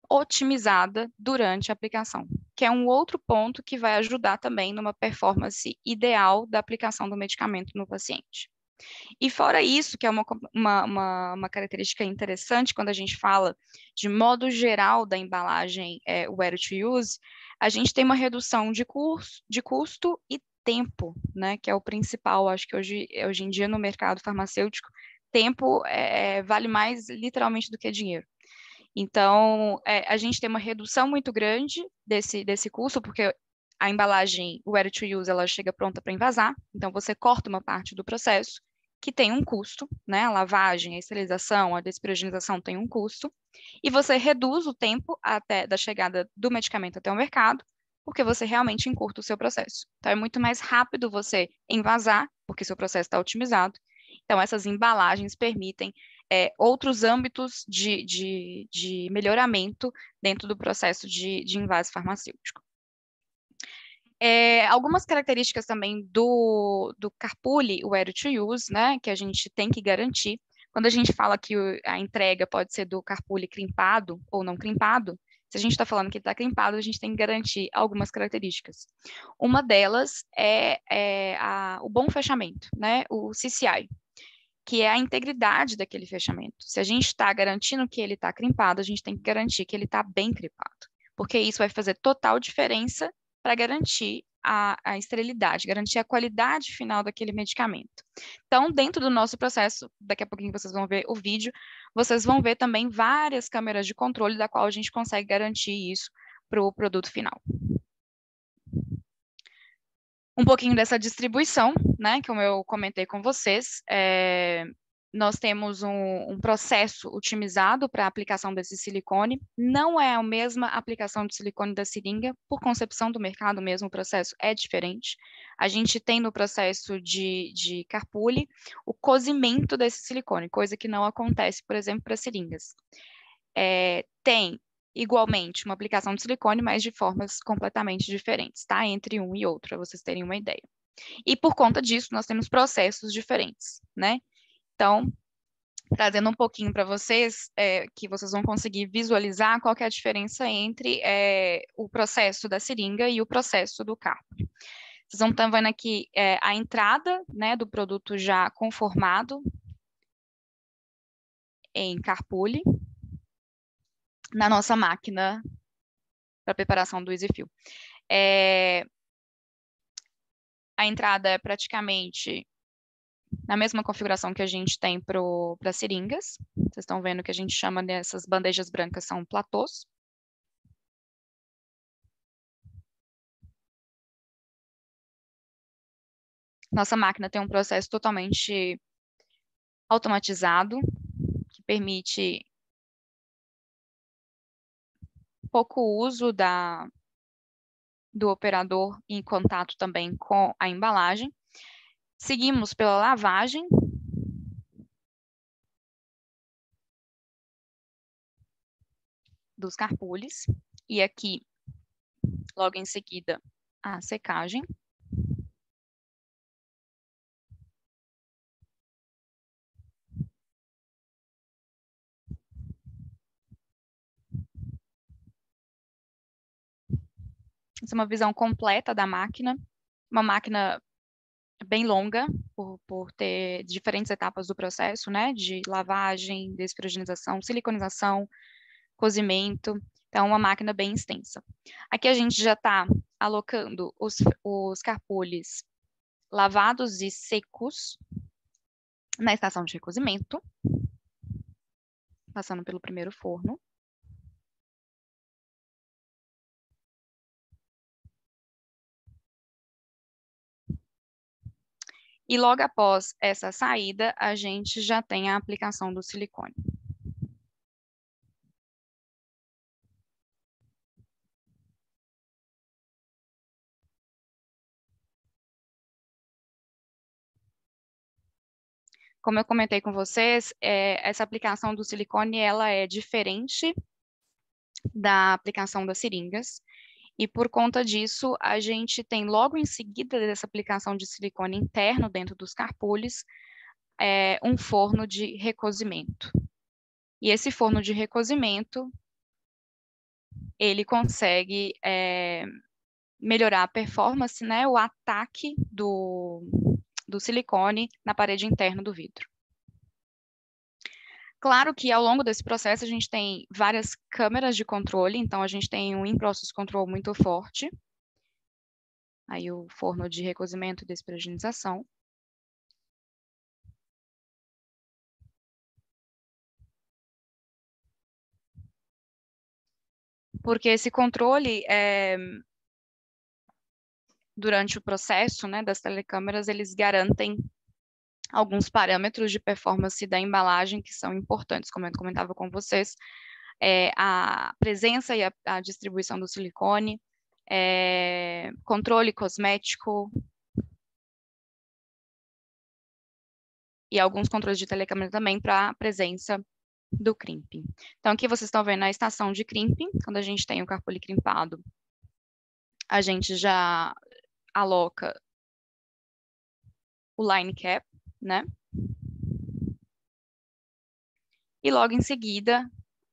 otimizada durante a aplicação, que é um outro ponto que vai ajudar também numa performance ideal da aplicação do medicamento no paciente. E fora isso, que é uma característica interessante quando a gente fala de modo geral da embalagem ready to use, a gente tem uma redução de custo e tempo, né, que é o principal, acho que hoje em dia no mercado farmacêutico, tempo vale mais literalmente do que dinheiro. Então, a gente tem uma redução muito grande desse custo, porque a embalagem ready to use, ela chega pronta para envasar, então você corta uma parte do processo, que tem um custo, né? A lavagem, a esterilização, a desperogenização tem um custo, e você reduz o tempo da chegada do medicamento até o mercado, porque você realmente encurta o seu processo. Então, é muito mais rápido você envasar, porque seu processo está otimizado. Então, essas embalagens permitem outros âmbitos de melhoramento dentro do processo de invase farmacêutico. Algumas características também do carpuli ready to use, né, que a gente tem que garantir. Quando a gente fala que a entrega pode ser do carpuli crimpado ou não crimpado, se a gente está falando que ele está crimpado, a gente tem que garantir algumas características. Uma delas o bom fechamento, né, o CCI, que é a integridade daquele fechamento. Se a gente está garantindo que ele está crimpado, a gente tem que garantir que ele está bem crimpado, porque isso vai fazer total diferença para garantir a esterilidade, garantir a qualidade final daquele medicamento. Então, dentro do nosso processo, daqui a pouquinho vocês vão ver o vídeo, vocês vão ver também várias câmeras de controle da qual a gente consegue garantir isso para o produto final. Um pouquinho dessa distribuição, né, como eu comentei com vocês, nós temos um processo otimizado para a aplicação desse silicone, não é a mesma aplicação de silicone da seringa, por concepção do mercado mesmo, o processo é diferente. A gente tem no processo de carpuli o cozimento desse silicone, coisa que não acontece, por exemplo, para seringas. Tem igualmente uma aplicação de silicone, mas de formas completamente diferentes, tá? Entre um e outro, para vocês terem uma ideia. E por conta disso, nós temos processos diferentes, né? Então, trazendo um pouquinho para vocês, que vocês vão conseguir visualizar qual que é a diferença entre o processo da seringa e o processo do carpo. Vocês vão estar vendo aqui a entrada, né, do produto já conformado em carpule na nossa máquina para preparação do EasyFill. A entrada é praticamente na mesma configuração que a gente tem para seringas. Vocês estão vendo que a gente chama dessas bandejas brancas, são platôs. Nossa máquina tem um processo totalmente automatizado, que permite pouco uso do operador em contato também com a embalagem. Seguimos pela lavagem. Dos carpules. E aqui, logo em seguida, a secagem. Essa é uma visão completa da máquina. Uma máquina bem longa, por ter diferentes etapas do processo, né? De lavagem, desferruginização, siliconização, cozimento. Então, uma máquina bem extensa. Aqui a gente já está alocando os carpules lavados e secos na estação de recozimento, passando pelo primeiro forno. E logo após essa saída, a gente já tem a aplicação do silicone. Como eu comentei com vocês, essa aplicação do silicone ela é diferente da aplicação das seringas. E por conta disso, a gente tem logo em seguida dessa aplicação de silicone interno dentro dos carpules, um forno de recozimento. E esse forno de recozimento, ele consegue melhorar a performance, né, o ataque do silicone na parede interna do vidro. Claro que ao longo desse processo a gente tem várias câmeras de controle, então a gente tem um in-process control muito forte. Aí o forno de recozimento e desperginização. Porque esse controle, durante o processo, né, das telecâmeras, eles garantem alguns parâmetros de performance da embalagem que são importantes, como eu comentava com vocês, a presença e a distribuição do silicone, controle cosmético e alguns controles de telecâmera também para a presença do crimping. Então, aqui vocês estão vendo a estação de crimping, quando a gente tem o carpule crimpado, a gente já aloca o line cap, né? E logo em seguida,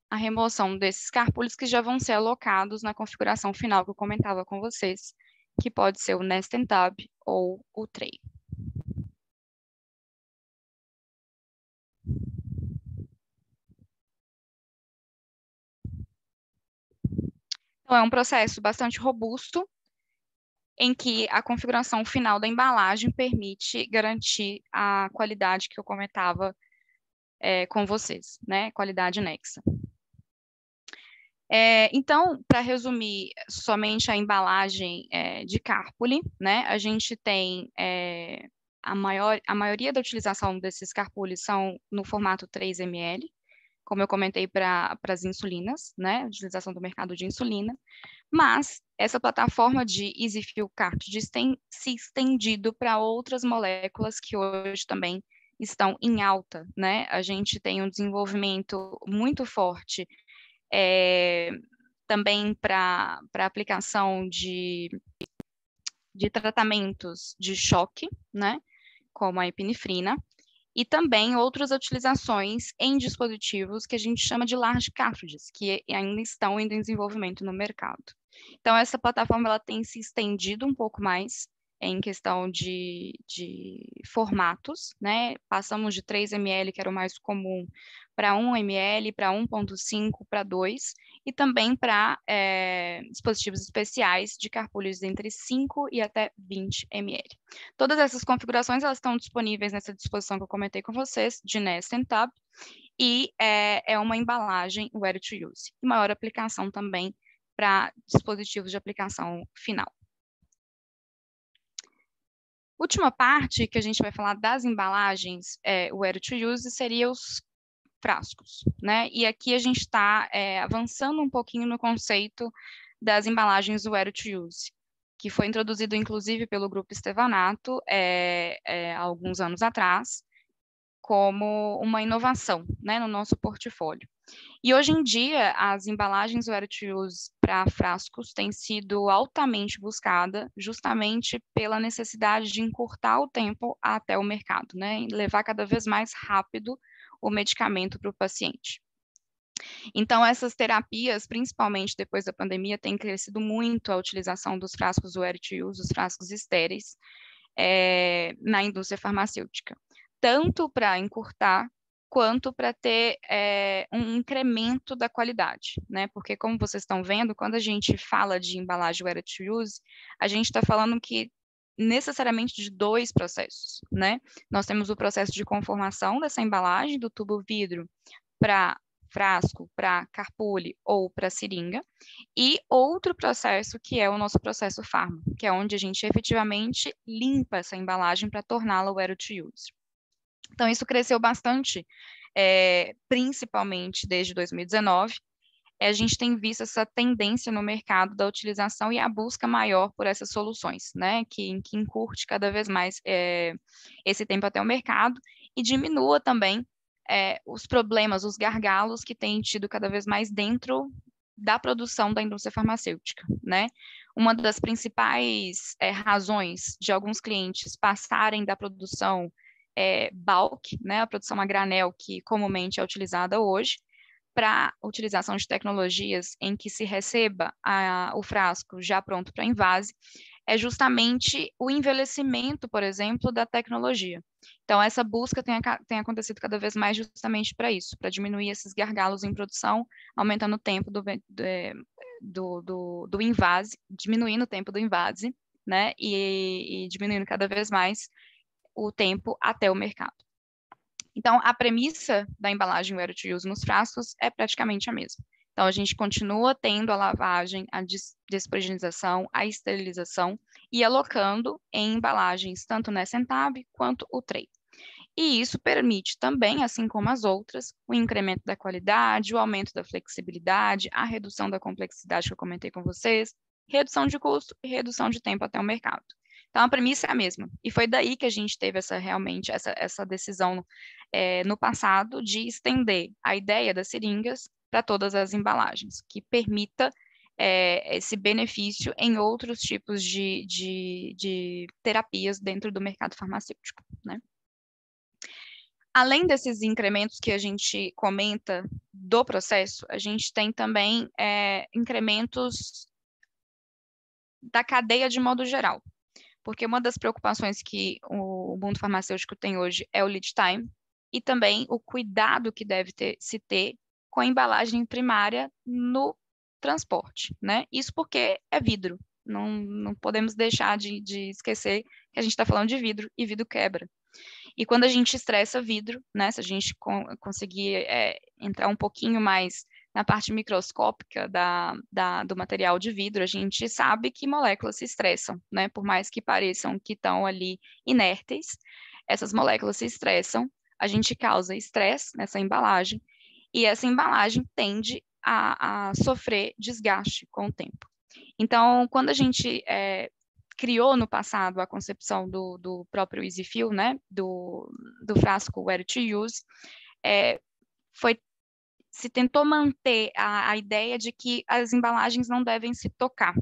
a remoção desses carpules que já vão ser alocados na configuração final que eu comentava com vocês, que pode ser o Nest and Tab ou o Tray. Então, é um processo bastante robusto, em que a configuração final da embalagem permite garantir a qualidade que eu comentava com vocês, né? Qualidade Nexa. Então, para resumir somente a embalagem de carpule, né? A gente tem a maioria da utilização desses carpules são no formato 3 ml, como eu comentei para as insulinas, né? Utilização do mercado de insulina. Mas essa plataforma de EasyFill Cartridges tem se estendido para outras moléculas que hoje também estão em alta, né? A gente tem um desenvolvimento muito forte também para aplicação de tratamentos de choque, né? Como a epinefrina. e também outras utilizações em dispositivos que a gente chama de large cartridges, que ainda estão em desenvolvimento no mercado. Então, essa plataforma ela tem se estendido um pouco mais em questão de formatos, né? Passamos de 3 ml, que era o mais comum, para 1 ml, para 1.5, para 2, e também para dispositivos especiais de carpulhos entre 5 e até 20 ml. Todas essas configurações elas estão disponíveis nessa disposição que eu comentei com vocês, de Nest and Tab, e é uma embalagem ready to use, e maior aplicação também para dispositivos de aplicação final. Última parte que a gente vai falar das embalagens ready to use seria os frascos, né? E aqui a gente está avançando um pouquinho no conceito das embalagens ready to use, que foi introduzido inclusive pelo Grupo Stevanato há alguns anos atrás, como uma inovação, né, no nosso portfólio. E hoje em dia, as embalagens ready to use para frascos têm sido altamente buscada, justamente pela necessidade de encurtar o tempo até o mercado, né, e levar cada vez mais rápido o medicamento para o paciente. Então, essas terapias, principalmente depois da pandemia, têm crescido muito a utilização dos frascos ready to use, os frascos estéreis, na indústria farmacêutica, tanto para encurtar, quanto para ter um incremento da qualidade, né? Porque, como vocês estão vendo, quando a gente fala de embalagem ready to use, a gente está falando que necessariamente de 2 processos, né? Nós temos o processo de conformação dessa embalagem, do tubo vidro para frasco, para carpule ou para seringa, e outro processo que é o nosso processo farma, que é onde a gente efetivamente limpa essa embalagem para torná-la ready to use. Então, isso cresceu bastante, principalmente desde 2019. A gente tem visto essa tendência no mercado da utilização e a busca maior por essas soluções, né? Que encurte cada vez mais esse tempo até o mercado e diminua também os problemas, os gargalos que tem tido cada vez mais dentro da produção da indústria farmacêutica, né? Uma das principais razões de alguns clientes passarem da produção bulk, né, a produção a granel, que comumente é utilizada hoje, para a utilização de tecnologias em que se receba o frasco já pronto para invase, é justamente o envelhecimento, por exemplo, da tecnologia. Então, essa busca tem acontecido cada vez mais justamente para isso, para diminuir esses gargalos em produção, aumentando o tempo do invase, diminuindo o tempo do invase, né, e diminuindo cada vez mais o tempo até o mercado. Então, a premissa da embalagem ready to use nos frascos é praticamente a mesma. Então, a gente continua tendo a lavagem, a desprogenização, a esterilização e alocando em embalagens tanto Nest and Tab quanto o tray. E isso permite também, assim como as outras, o incremento da qualidade, o aumento da flexibilidade, a redução da complexidade que eu comentei com vocês, redução de custo e redução de tempo até o mercado. Então, a premissa é a mesma. E foi daí que a gente teve essa decisão no passado de estender a ideia das seringas para todas as embalagens, que permita esse benefício em outros tipos de terapias dentro do mercado farmacêutico, né? Além desses incrementos que a gente comenta do processo, a gente tem também incrementos da cadeia de modo geral. Porque uma das preocupações que o mundo farmacêutico tem hoje é o lead time e também o cuidado que deve se ter com a embalagem primária no transporte, né? Isso porque é vidro. Não podemos deixar de esquecer que a gente está falando de vidro e vidro quebra. E quando a gente estressa vidro, né? Se a gente conseguir entrar um pouquinho mais na parte microscópica do material de vidro, a gente sabe que moléculas se estressam, né? Por mais que pareçam que estão ali inertes, essas moléculas se estressam, a gente causa estresse nessa embalagem, e essa embalagem tende a sofrer desgaste com o tempo. Então, quando a gente criou no passado a concepção do próprio EasyFill, né? Do frasco ready to use, se tentou manter a ideia de que as embalagens não devem se tocar,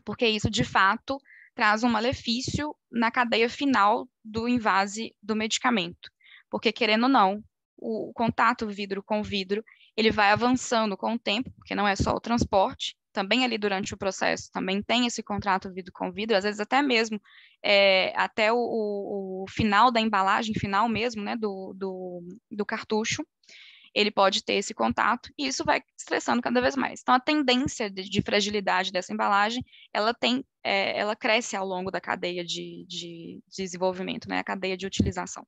porque isso, de fato, traz um malefício na cadeia final do invase do medicamento. porque, querendo ou não, o contato vidro com vidro, ele vai avançando com o tempo, porque não é só o transporte, também ali durante o processo, também tem esse contato vidro com vidro, às vezes até mesmo até o final da embalagem, final mesmo, né, do cartucho, ele pode ter esse contato, e isso vai estressando cada vez mais. Então, a tendência de fragilidade dessa embalagem, ela cresce ao longo da cadeia de desenvolvimento, né, a cadeia de utilização.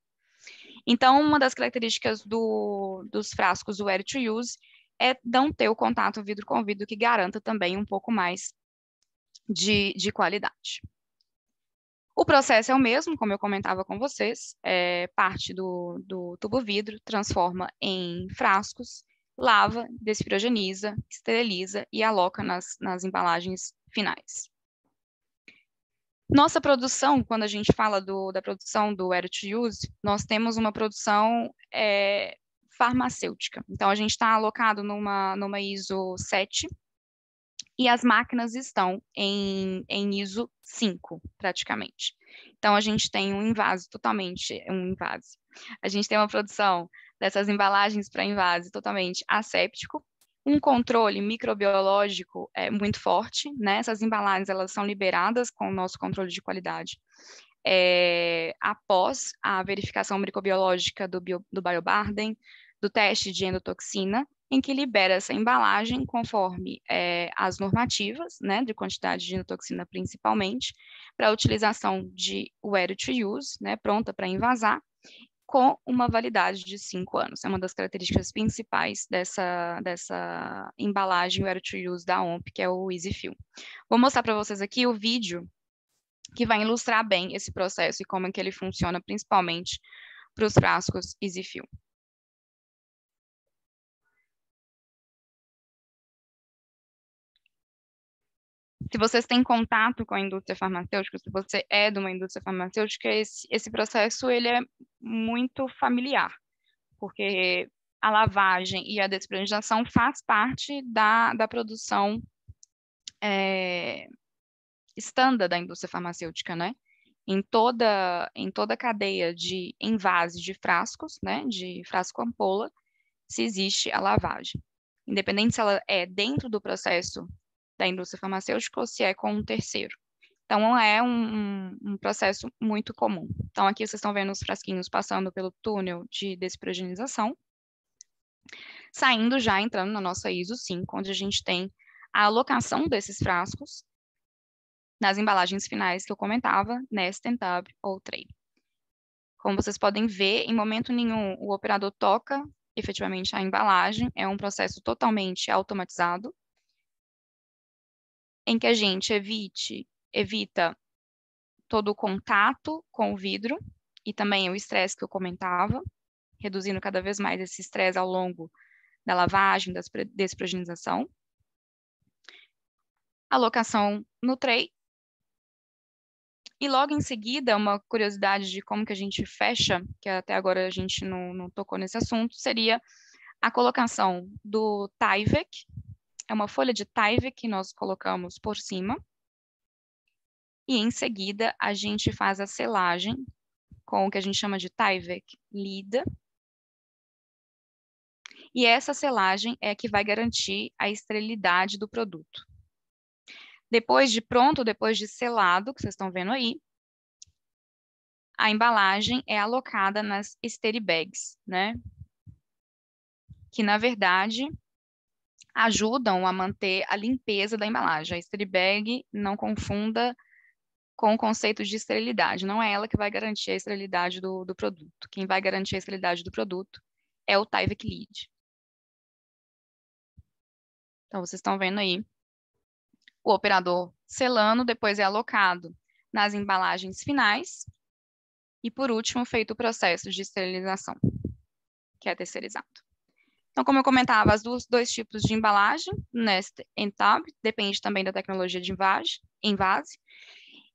Então, uma das características dos frascos do ready to use é não ter o contato vidro com vidro, que garanta também um pouco mais de qualidade. O processo é o mesmo, como eu comentava com vocês, parte do tubo vidro, transforma em frascos, lava, desfriogeniza, esteriliza e aloca nas embalagens finais. Nossa produção, quando a gente fala da produção do ready to use, nós temos uma produção farmacêutica. Então, a gente está alocado numa ISO 7, e as máquinas estão em ISO 5, praticamente. Então, a gente tem a gente tem uma produção dessas embalagens para invase totalmente asséptico, um controle microbiológico muito forte, né? Essas embalagens, elas são liberadas com o nosso controle de qualidade após a verificação microbiológica do Biobarden, do teste de endotoxina, em que libera essa embalagem conforme as normativas, né, de quantidade de endotoxina principalmente, para a utilização de ready to use, né, pronta para invasar, com uma validade de 5 anos. É uma das características principais dessa embalagem ready to use da OMP, que é o EasyFill. Vou mostrar para vocês aqui o vídeo que vai ilustrar bem esse processo e como é que ele funciona, principalmente para os frascos EasyFill. Se vocês têm contato com a indústria farmacêutica, se você é de uma indústria farmacêutica, esse processo ele é muito familiar, porque a lavagem e a despresurização faz parte da produção estándar da indústria farmacêutica, né? Em toda a cadeia de envase de frascos, né, de frasco-ampola, se existe a lavagem. Independente se ela é dentro do processo da indústria farmacêutica ou se é com um terceiro. Então, é um processo muito comum. Então, aqui vocês estão vendo os frasquinhos passando pelo túnel de despresurização, saindo já, entrando na nossa ISO 5, onde a gente tem a alocação desses frascos nas embalagens finais que eu comentava, Nestem, Tab ou Tray. Como vocês podem ver, em momento nenhum o operador toca efetivamente a embalagem, é um processo totalmente automatizado, em que a gente evita todo o contato com o vidro e também o estresse que eu comentava, reduzindo cada vez mais esse estresse ao longo da lavagem, da desprogenização. Alocação no tray. E logo em seguida, uma curiosidade de como que a gente fecha, que até agora a gente não tocou nesse assunto, seria a colocação do Tyvek. É uma folha de Tyvek que nós colocamos por cima. E em seguida, a gente faz a selagem com o que a gente chama de Tyvek Lid. E essa selagem é que vai garantir a esterilidade do produto. Depois de selado, que vocês estão vendo aí, a embalagem é alocada nas Steribags, né? Que, na verdade, ajudam a manter a limpeza da embalagem. A Steribag, não confunda com o conceito de esterilidade. Não é ela que vai garantir a esterilidade do produto. Quem vai garantir a esterilidade do produto é o Tyvek Lid. Então, vocês estão vendo aí o operador selando, depois é alocado nas embalagens finais e, por último, feito o processo de esterilização, que é terceirizado. Então, como eu comentava, os dois tipos de embalagem, Nest e Tab, depende também da tecnologia de envase.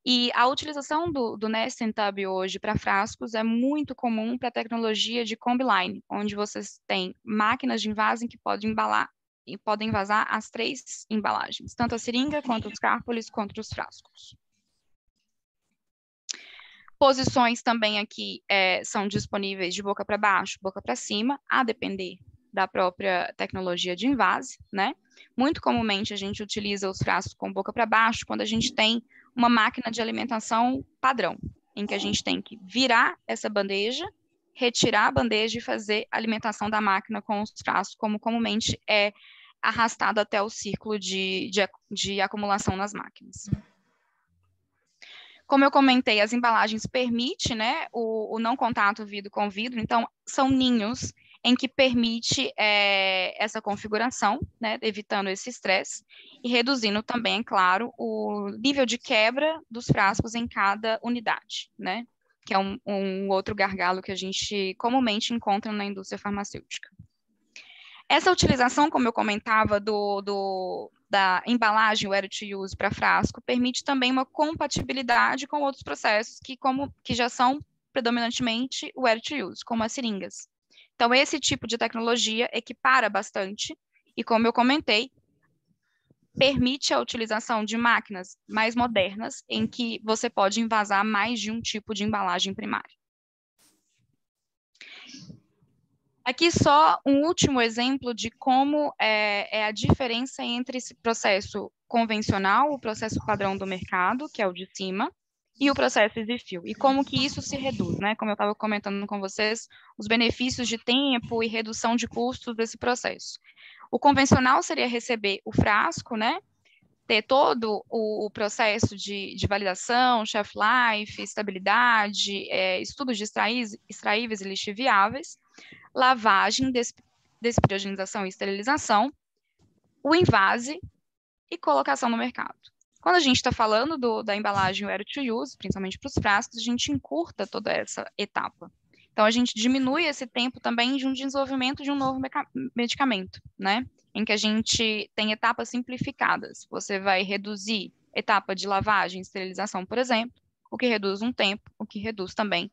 E a utilização do Nest e Tab hoje para frascos é muito comum para a tecnologia de Combi-Line, onde vocês têm máquinas de envase que podem embalar e podem envasar as 3 embalagens, tanto a seringa, quanto os cárpoles, quanto os frascos. Posições também aqui são disponíveis de boca para baixo, boca para cima, a depender da própria tecnologia de invase, né? Muito comumente a gente utiliza os frascos com boca para baixo quando a gente tem uma máquina de alimentação padrão, em que a gente tem que virar essa bandeja, retirar a bandeja e fazer a alimentação da máquina com os frascos, como comumente é arrastado até o círculo de acumulação nas máquinas. Como eu comentei, as embalagens permitem, né, o não contato vidro com vidro, então são ninhos em que permite essa configuração, né, evitando esse estresse e reduzindo também, é claro, o nível de quebra dos frascos em cada unidade, né, que é um outro gargalo que a gente comumente encontra na indústria farmacêutica. Essa utilização, como eu comentava, da embalagem ready to use para frasco, permite também uma compatibilidade com outros processos que já são predominantemente ready to use, como as seringas. Então, esse tipo de tecnologia equipara bastante e, como eu comentei, permite a utilização de máquinas mais modernas em que você pode envasar mais de um tipo de embalagem primária. Aqui só um último exemplo de como é a diferença entre esse processo convencional, o processo padrão do mercado, que é o de cima, e o processo EasyFill, e como que isso se reduz, né? Como eu estava comentando com vocês, os benefícios de tempo e redução de custos desse processo. O convencional seria receber o frasco, né? Ter todo o processo de validação, shelf life, estabilidade, estudos de extraíveis e lixiviáveis, lavagem, despriogenização e esterilização, o invase e colocação no mercado. Quando a gente está falando da embalagem ready to use, principalmente para os frascos, a gente encurta toda essa etapa. Então, a gente diminui esse tempo também de um desenvolvimento de um novo medicamento, né? Em que a gente tem etapas simplificadas. Você vai reduzir etapa de lavagem, esterilização, por exemplo, o que reduz um tempo, o que reduz também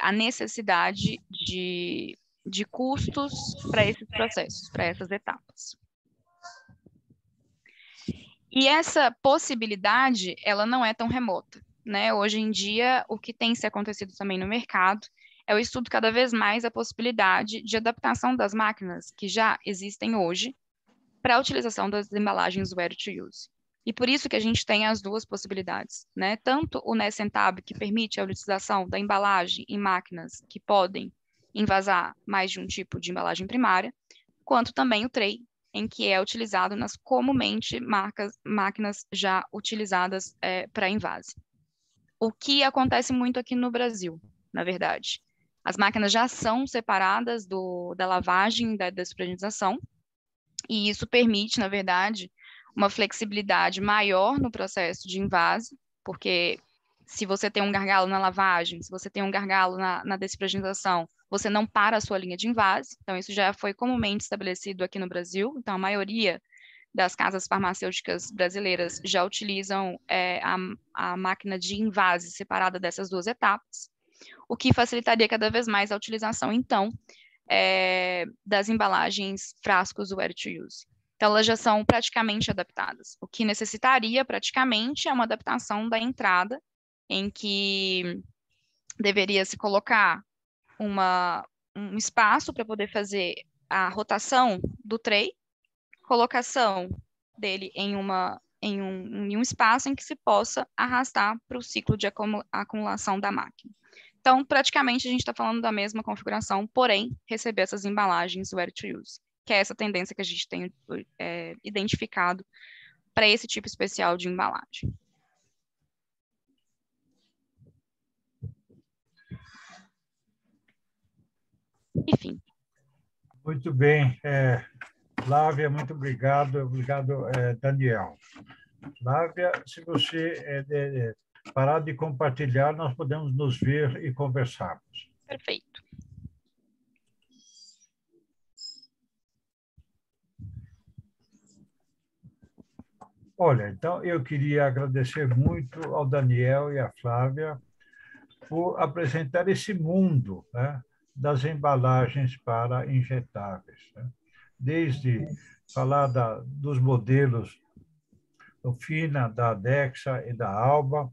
a necessidade de custos para esses processos, para essas etapas. E essa possibilidade, ela não é tão remota, né? Hoje em dia, o que tem se acontecido também no mercado é o estudo cada vez mais da possibilidade de adaptação das máquinas que já existem hoje para a utilização das embalagens ready to use. E por isso que a gente tem as duas possibilidades, né? Tanto o NESentab, que permite a utilização da embalagem em máquinas que podem envasar mais de um tipo de embalagem primária, quanto também o tray, em que é utilizado nas comumente máquinas já utilizadas para invase. O que acontece muito aqui no Brasil, na verdade. As máquinas já são separadas da lavagem e da despriogenização, e isso permite, na verdade, uma flexibilidade maior no processo de invase, porque se você tem um gargalo na lavagem, se você tem um gargalo na despriogenização, você não para a sua linha de invase. Então, isso já foi comumente estabelecido aqui no Brasil. Então, a maioria das casas farmacêuticas brasileiras já utilizam a máquina de invase separada dessas duas etapas, o que facilitaria cada vez mais a utilização, então, das embalagens frascos ready to use. Então, elas já são praticamente adaptadas. O que necessitaria, praticamente, é uma adaptação da entrada, em que deveria se colocar um espaço para poder fazer a rotação do tray, colocação dele em um espaço em que se possa arrastar para o ciclo de acumulação da máquina. Então, praticamente, a gente está falando da mesma configuração, porém, receber essas embalagens ready to use, que é essa tendência que a gente tem identificado para esse tipo especial de embalagem. Enfim. Muito bem. Flávia, muito obrigado. Obrigado, Daniel. Flávia, se você parar de compartilhar, nós podemos nos ver e conversarmos. Perfeito. Olha, então eu queria agradecer muito ao Daniel e à Flávia por apresentar esse mundo, né, das embalagens para injetáveis, né? Desde falar dos modelos do FINA, da Adexa e da Alba,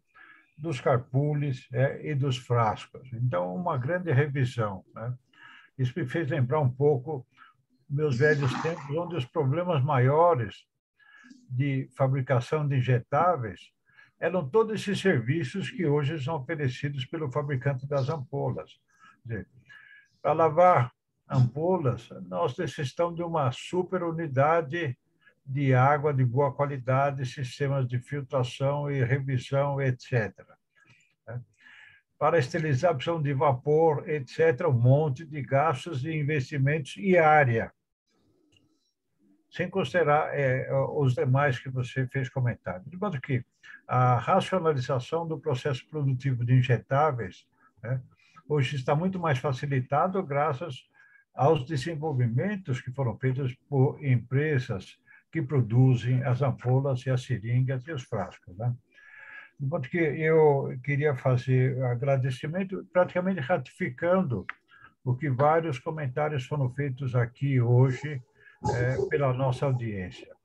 dos carpules e dos frascos. Então, uma grande revisão, né? Isso me fez lembrar um pouco meus velhos tempos, onde os problemas maiores de fabricação de injetáveis eram todos esses serviços que hoje são oferecidos pelo fabricante das ampolas. Para lavar ampolas, nós necessitamos de uma super unidade de água de boa qualidade, sistemas de filtração e revisão, etc. Para esterilizar, precisamos de vapor, etc., um monte de gastos e investimentos e área, sem considerar os demais que você fez comentário. De modo que a racionalização do processo produtivo de injetáveis, né, hoje está muito mais facilitado graças aos desenvolvimentos que foram feitos por empresas que produzem as ampolas e as seringas e os frascos, né? De modo que eu queria fazer agradecimento, praticamente ratificando o que vários comentários foram feitos aqui hoje pela nossa audiência.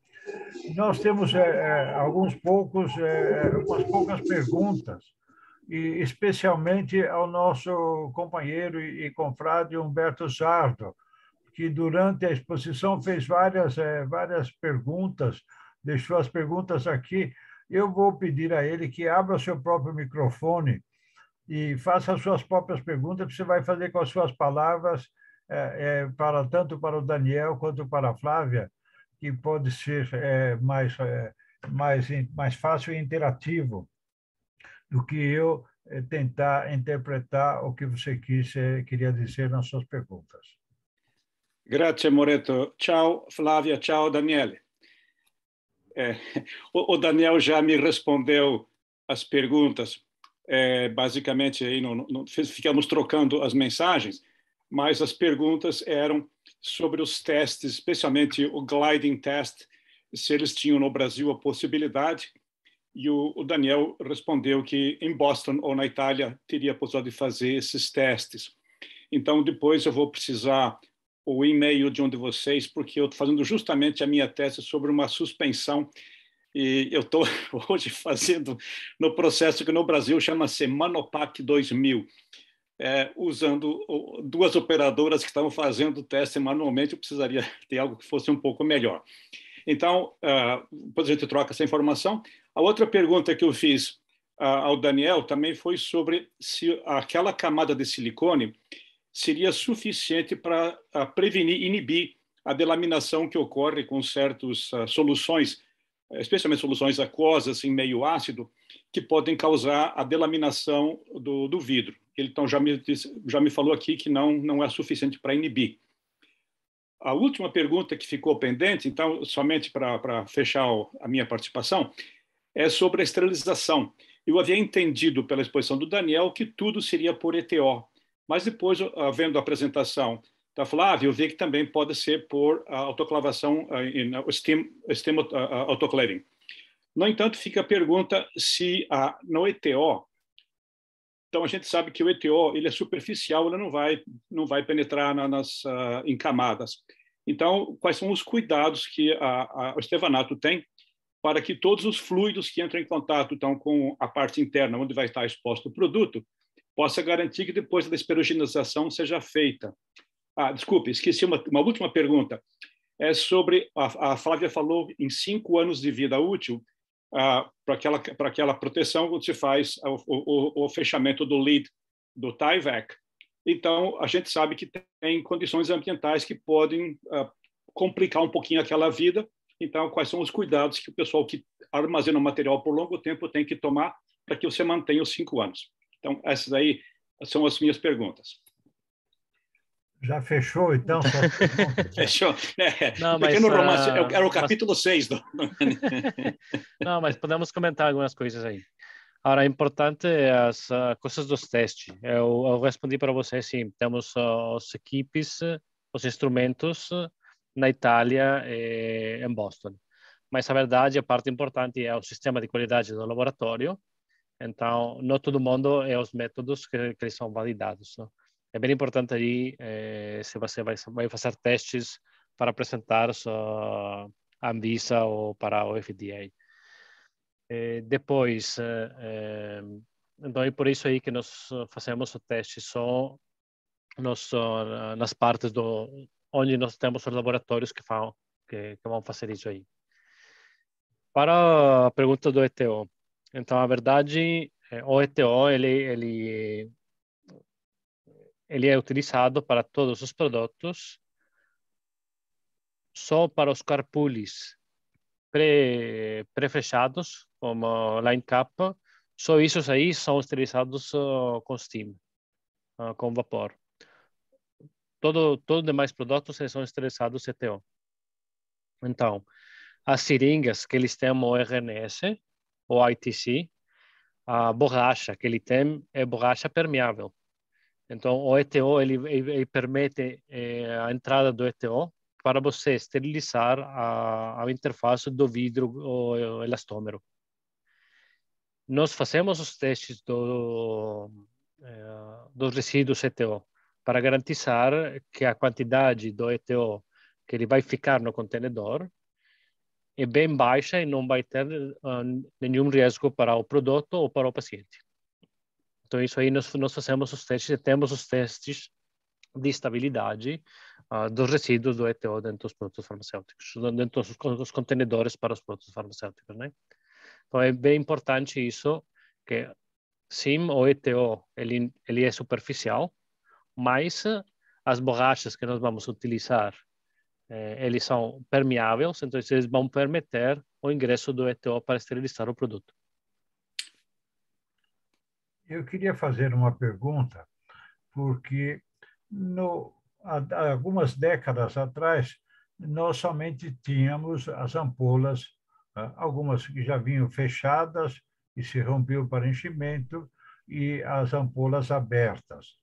Nós temos umas poucas perguntas, e especialmente ao nosso companheiro e confrade Humberto Sardo, que durante a exposição fez várias perguntas, deixou as perguntas aqui. Eu vou pedir a ele que abra seu próprio microfone e faça as suas próprias perguntas, que você vai fazer com as suas palavras, tanto para o Daniel quanto para a Flávia, que pode ser mais fácil e interativo do que eu tentar interpretar o que você queria dizer nas suas perguntas. Grazie, Moreto. Ciao, Flávia. Ciao, Daniele. O Daniel já me respondeu as perguntas. Basicamente, aí ficamos trocando as mensagens, mas as perguntas eram sobre os testes, especialmente o gliding test, se eles tinham no Brasil a possibilidade, e o Daniel respondeu que em Boston ou na Itália teria a possibilidade de fazer esses testes. Então, depois eu vou precisar o e-mail de um de vocês, porque eu estou fazendo justamente a minha tese sobre uma suspensão, e eu estou hoje fazendo no processo que no Brasil chama-se Manopac 2000, usando duas operadoras que estavam fazendo o teste manualmente. Eu precisaria ter algo que fosse um pouco melhor. Então, depois a gente troca essa informação. A outra pergunta que eu fiz ao Daniel também foi sobre se aquela camada de silicone seria suficiente para prevenir, inibir a delaminação que ocorre com certas soluções, especialmente soluções aquosas em meio ácido, que podem causar a delaminação do vidro. Ele então já me falou aqui que não é suficiente para inibir. A última pergunta que ficou pendente, então, somente para fechar a minha participação, é sobre a esterilização. Eu havia entendido pela exposição do Daniel que tudo seria por ETO, mas depois, vendo a apresentação da Flávia, eu vi que também pode ser por autoclavação, steam autoclaving. No entanto, fica a pergunta se no ETO, então a gente sabe que o ETO ele é superficial, ele não vai penetrar em camadas. Então, quais são os cuidados que o estevanato tem para que todos os fluidos que entram em contato então, com a parte interna, onde vai estar exposto o produto, possa garantir que depois da esperogenização seja feita. Desculpe, esqueci uma última pergunta. É sobre, a Flávia falou em 5 anos de vida útil para aquela proteção quando se faz o fechamento do lid do Tyvek. Então, a gente sabe que tem condições ambientais que podem complicar um pouquinho aquela vida. Então, quais são os cuidados que o pessoal que armazena o material por longo tempo tem que tomar para que você mantenha os 5 anos? Então, essas aí são as minhas perguntas. Já fechou, então? Fechou. Não, pequeno romance, era o capítulo 6. Não, mas podemos comentar algumas coisas aí. Agora, é importante as coisas dos testes. Eu respondi para você, sim, temos as equipes, os instrumentos na Itália e em Boston. Mas a verdade, a parte importante é o sistema de qualidade do laboratório. Então, não todo mundo é os métodos que eles são validados. Não? É bem importante aí, se você vai fazer testes para apresentar a Anvisa ou para o FDA. Depois, Então é por isso aí que nós fazemos o teste só nas partes onde nós temos os laboratórios que vão fazer isso aí. Para a pergunta do ETO, então a verdade, o ETO ele é utilizado para todos os produtos, só para os carpools pré-fechados, como line cap, só esses aí são esterilizados com steam, com vapor. Todos os demais produtos são esterilizados CTO. Então, as seringas que eles têm o RNS, ou ITC, a borracha que ele tem é borracha permeável. Então, o ETO ele permite a entrada do ETO para você esterilizar a interface do vidro ou elastômero. Nós fazemos os testes dos resíduos ETO para garantizar que a quantidade do ETO que ele vai ficar no contenedor é bem baixa e não vai ter nenhum risco para o produto ou para o paciente. Então, isso aí nós fazemos os testes e temos os testes de estabilidade dos resíduos do ETO dentro dos produtos farmacêuticos, dentro dos contenedores para os produtos farmacêuticos, né? Então, é bem importante isso, que sim, o ETO ele é superficial, mas as borrachas que nós vamos utilizar, eles são permeáveis, então eles vão permitir o ingresso do ETO para esterilizar o produto. Eu queria fazer uma pergunta, porque há algumas décadas atrás, nós somente tínhamos as ampolas, algumas que já vinham fechadas e se rompiam para enchimento, e as ampolas abertas.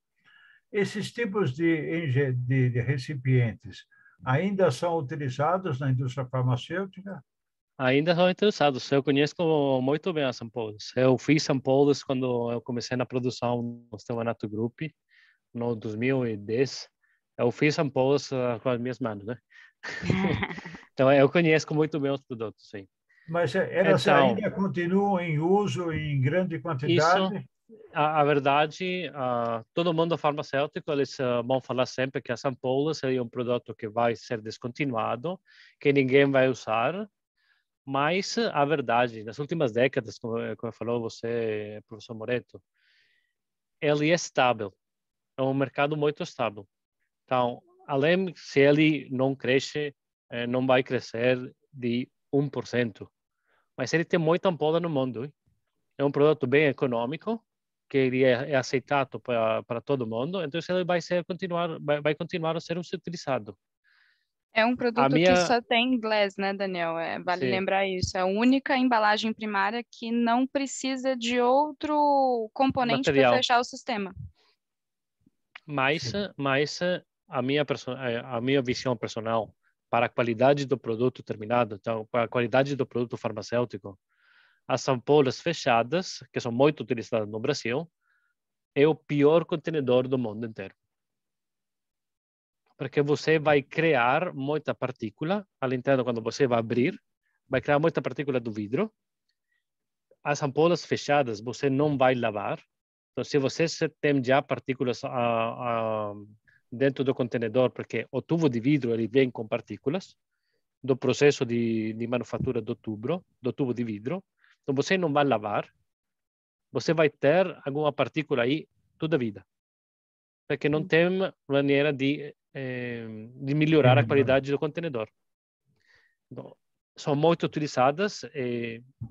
Esses tipos de recipientes ainda são utilizados na indústria farmacêutica? Ainda são utilizados. Eu conheço muito bem as ampolas. Eu fiz ampolas quando eu comecei na produção no Stevanato Group, no 2010. Eu fiz ampolas com as minhas mãos, né? Então, eu conheço muito bem os produtos, sim. Mas elas ainda continuam em uso em grande quantidade? Isso, a verdade, todo mundo farmacêutico, eles vão falar sempre que as ampolas é um produto que vai ser descontinuado, que ninguém vai usar. Mas a verdade, nas últimas décadas, como falou você, professor Moreto, ele é estável. É um mercado muito estável. Então, além se ele não cresce, não vai crescer de 1%. Mas ele tem muita ampola no mundo. É um produto bem econômico, que ele é aceitado para todo mundo. Então, ele vai continuar a ser utilizado. É um produto que só tem inglês, né, Daniel? Vale lembrar isso. É a única embalagem primária que não precisa de outro componente para fechar o sistema. Mas a minha visão personal para a qualidade do produto terminado, então, para a qualidade do produto farmacêutico, as ampolas fechadas, que são muito utilizadas no Brasil, é o pior contenedor do mundo inteiro. Porque você vai criar muita partícula, além de quando você vai abrir, vai criar muita partícula do vidro. As ampolas fechadas você não vai lavar. Então, se você tem já partículas dentro do contenedor, porque o tubo de vidro ele vem com partículas do processo de manufatura do tubo de vidro, então você não vai lavar, você vai ter alguma partícula aí toda a vida, porque não tem maneira de melhorar a qualidade do contenedor. Então, são muito utilizadas,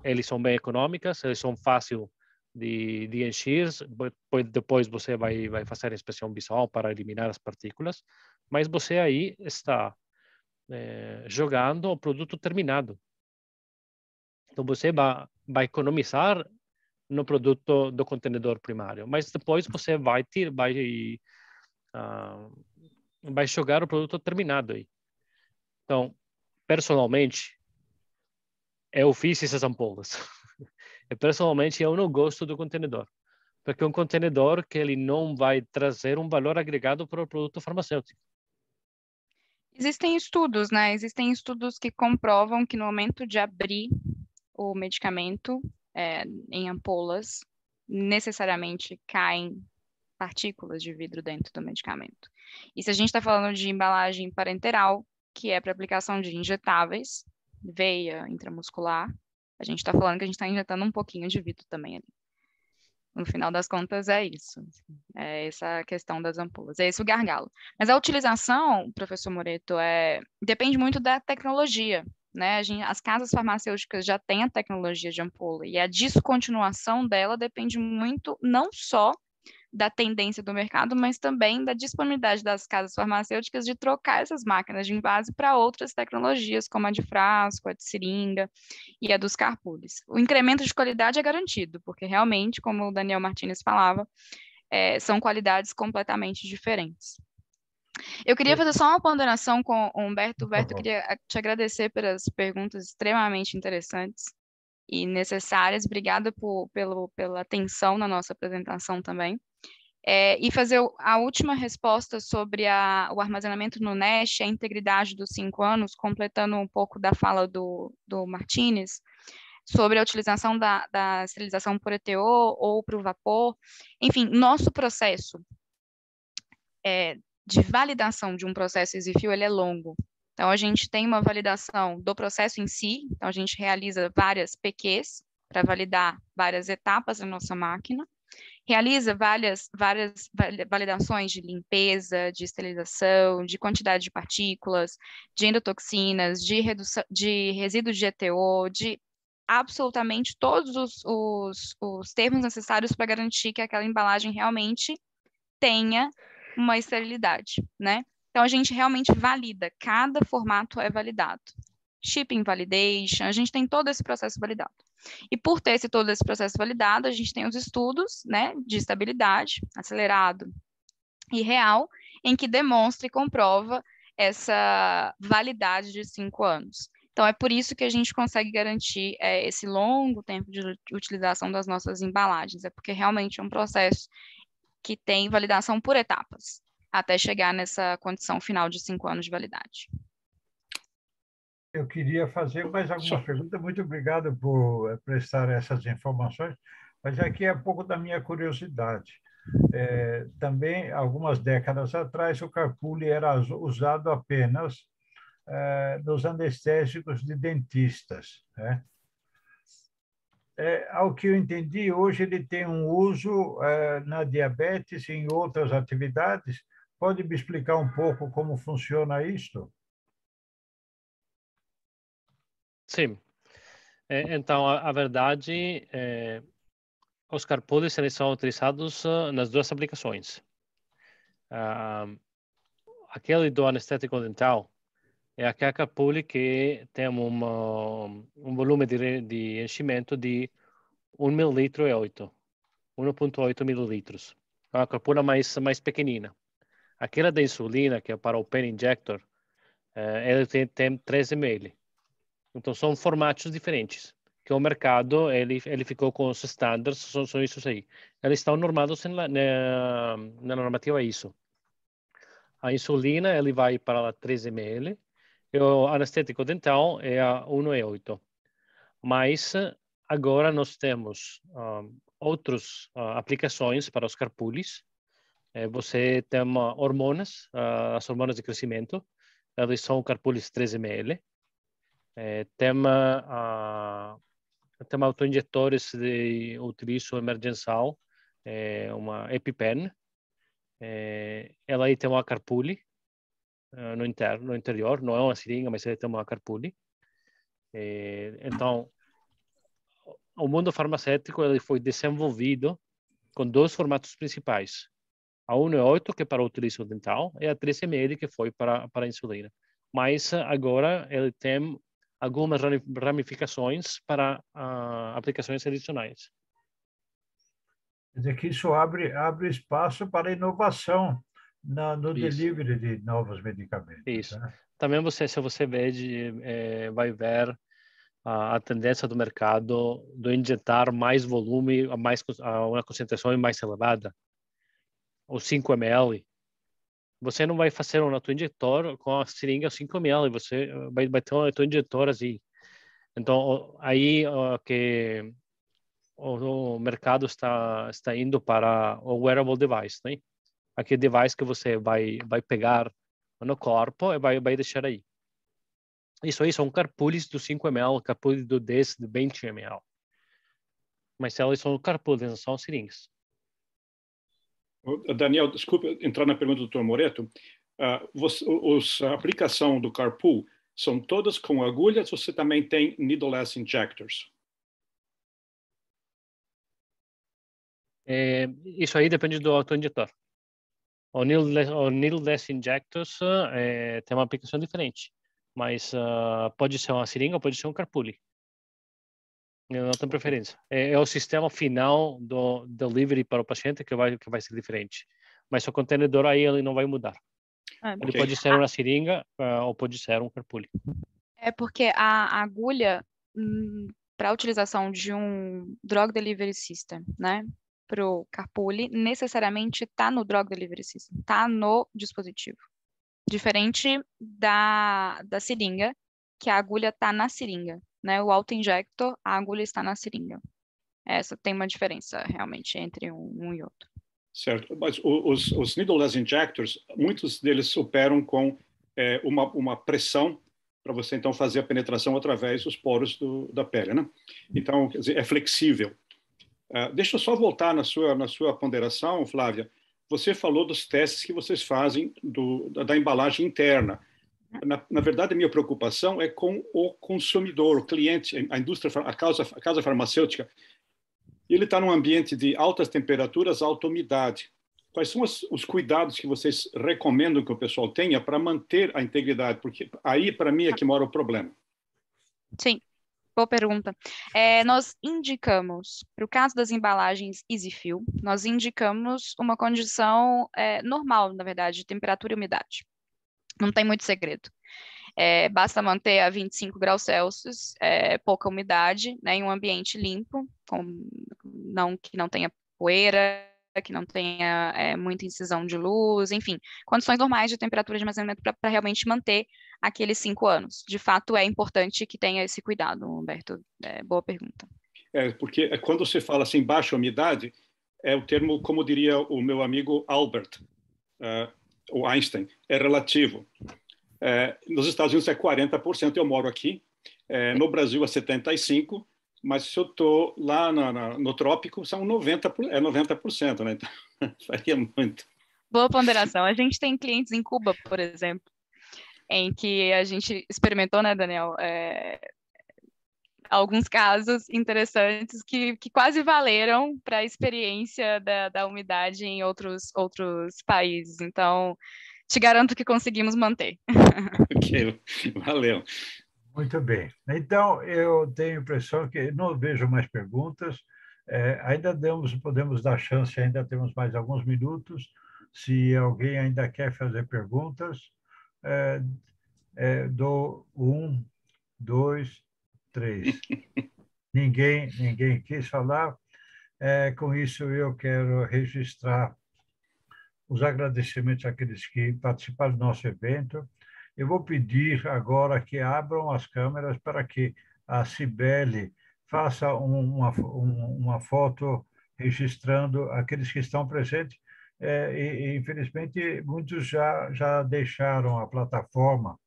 eles são bem econômicas, eles são fáceis de encher, depois você vai fazer a inspeção visual para eliminar as partículas, mas você aí está jogando o produto terminado. Então você vai economizar no produto do contenedor primário, mas depois você vai jogar o produto terminado aí. Então, personalmente, eu fiz essas ampolas. E, pessoalmente, eu não gosto do contenedor, porque é um contenedor que ele não vai trazer um valor agregado para o produto farmacêutico. Existem estudos, né? Existem estudos que comprovam que no momento de abrir o medicamento em ampolas, necessariamente caem partículas de vidro dentro do medicamento. E se a gente está falando de embalagem parenteral, que é para aplicação de injetáveis, veia intramuscular, a gente está falando que a gente está injetando um pouquinho de vidro também ali. No final das contas, é isso. É essa questão das ampolas, é esse o gargalo. Mas a utilização, professor Moreto, depende muito da tecnologia, né? As casas farmacêuticas já têm a tecnologia de ampola, e a descontinuação dela depende muito, não só da tendência do mercado, mas também da disponibilidade das casas farmacêuticas de trocar essas máquinas de invase para outras tecnologias, como a de frasco, a de seringa e a dos carpules. O incremento de qualidade é garantido, porque realmente, como o Daniel Martínez falava, são qualidades completamente diferentes. Eu queria fazer só uma ponderação com o Humberto. Humberto, eu queria te agradecer pelas perguntas extremamente interessantes e necessárias. Obrigada pela atenção na nossa apresentação também. E fazer a última resposta sobre o armazenamento no NASH, a integridade dos 5 anos, completando um pouco da fala do Martínez, sobre a utilização da esterilização por ETO ou para o vapor. Enfim, nosso processo de validação de um processo EZ-fill, ele é longo. Então, a gente tem uma validação do processo em si, então a gente realiza várias PQs para validar várias etapas da nossa máquina, realiza várias validações de limpeza, de esterilização, de quantidade de partículas, de endotoxinas, de resíduos de ETO, de absolutamente todos os termos necessários para garantir que aquela embalagem realmente tenha uma esterilidade, né? Então, a gente realmente valida, cada formato é validado. Shipping validation, a gente tem todo esse processo validado. E por ter todo esse processo validado, a gente tem os estudos, né, de estabilidade, acelerado e real, em que demonstra e comprova essa validade de 5 anos. Então, é por isso que a gente consegue garantir esse longo tempo de utilização das nossas embalagens, é porque realmente é um processo que tem validação por etapas, até chegar nessa condição final de 5 anos de validade. Eu queria fazer mais algumas perguntas. Muito obrigado por prestar essas informações, mas aqui é um pouco da minha curiosidade. Também, algumas décadas atrás, o carpule era usado apenas nos anestésicos de dentistas, né? Ao que eu entendi, hoje ele tem um uso na diabetes e em outras atividades. Pode me explicar um pouco como funciona isto? Sim. Então, a verdade, os carpules eles são utilizados nas duas aplicações. Aquele do anestético dental é aquele carpule que tem um volume de enchimento de 1 mililitro e 1,8 mililitros. É uma carpula mais pequenina. Aquela da insulina, que é para o pen injector, ele tem 13 ml. Então, são formatos diferentes, que o mercado ele ficou com os estándares, são isso aí. Eles estão normados na normativa ISO. A insulina ele vai para 13 ml, e o anestético dental é a 1,8. Mas agora nós temos outras aplicações para os carpules. Você tem hormonas, as hormonas de crescimento, elas são carpules 13 ml. Tem autoinjetores de utilizo emergencial, uma EpiPen. Ela aí tem uma carpule no interior, não é uma seringa, mas ela tem uma carpule. Então, o mundo farmacêutico ele foi desenvolvido com dois formatos principais. A 1,8, que é para o utilizo dental, e a 13 ml, que foi para a insulina. Mas agora ele tem algumas ramificações para aplicações adicionais. Quer dizer que isso abre espaço para inovação no delivery de novos medicamentos. Isso. Né? Também se você vai ver a tendência do mercado de injetar mais volume, a uma concentração mais elevada, os 5 ml. Você não vai fazer um autoinjetor com a seringa 5 ml, você vai ter um autoinjetor assim. Então, aí que o mercado está indo para o wearable device, né? Aquele device que você vai pegar no corpo e vai deixar aí. Isso aí são carpules do 5 ml, carpules do 10, do 20 ml. Mas elas são carpules, não são seringas. Daniel, desculpa entrar na pergunta do Dr. Moreto. A aplicação do carpool são todas com agulhas ou você também tem needleless injectors? Isso aí depende do autoinjetor. O needleless injectors tem uma aplicação diferente, mas pode ser uma seringa ou pode ser um carpule. Eu não tenho preferência. É o sistema final do delivery para o paciente que vai ser diferente. Mas o contenedor aí ele não vai mudar. Ele pode ser uma seringa ou pode ser um carpule. É porque a agulha para a utilização de um Drug Delivery System, né, para o carpule, necessariamente está no Drug Delivery System, está no dispositivo. Diferente da seringa, que a agulha está na seringa, né? O auto-injector, a agulha está na seringa. Essa tem uma diferença realmente entre um e outro. Certo, mas os needleless injectors, muitos deles operam com uma pressão para você então fazer a penetração através dos poros da pele, né? Então, quer dizer, é flexível. Deixa eu só voltar na sua ponderação, Flávia. Você falou dos testes que vocês fazem da embalagem interna. Na verdade, a minha preocupação é com o consumidor, o cliente, a indústria, a casa farmacêutica. Ele está num ambiente de altas temperaturas, alta umidade. Quais são os cuidados que vocês recomendam que o pessoal tenha para manter a integridade? Porque aí, para mim, é que mora o problema. Sim, boa pergunta. Nós indicamos, para o caso das embalagens EasyFill, nós indicamos uma condição normal, na verdade, de temperatura e umidade. Não tem muito segredo. Basta manter a 25 graus Celsius, pouca umidade, né, em um ambiente limpo, que não tenha poeira, que não tenha muita incisão de luz, enfim, condições normais de temperatura de armazenamento para realmente manter aqueles 5 anos. De fato, é importante que tenha esse cuidado, Humberto. Boa pergunta. Porque quando você fala assim, baixa umidade, é o termo, como diria o meu amigo Albert, o Einstein, é relativo. Nos Estados Unidos é 40%, eu moro aqui. No Brasil é 75%, mas se eu estou lá no trópico, são 90%, né? Então, faria muito. Boa ponderação. A gente tem clientes em Cuba, por exemplo, em que a gente experimentou, né, Daniel, alguns casos interessantes que quase valeram para a experiência da umidade em outros países. Então, te garanto que conseguimos manter. Ok, valeu. Muito bem. Então, eu tenho a impressão que não vejo mais perguntas. Ainda podemos dar chance, ainda temos mais alguns minutos. Se alguém ainda quer fazer perguntas, dou 1, 2, 3. Ninguém quis falar. Com isso, eu quero registrar os agradecimentos àqueles que participaram do nosso evento. Eu vou pedir agora que abram as câmeras para que a Cibele faça uma foto registrando aqueles que estão presentes. Infelizmente, muitos já deixaram a plataforma,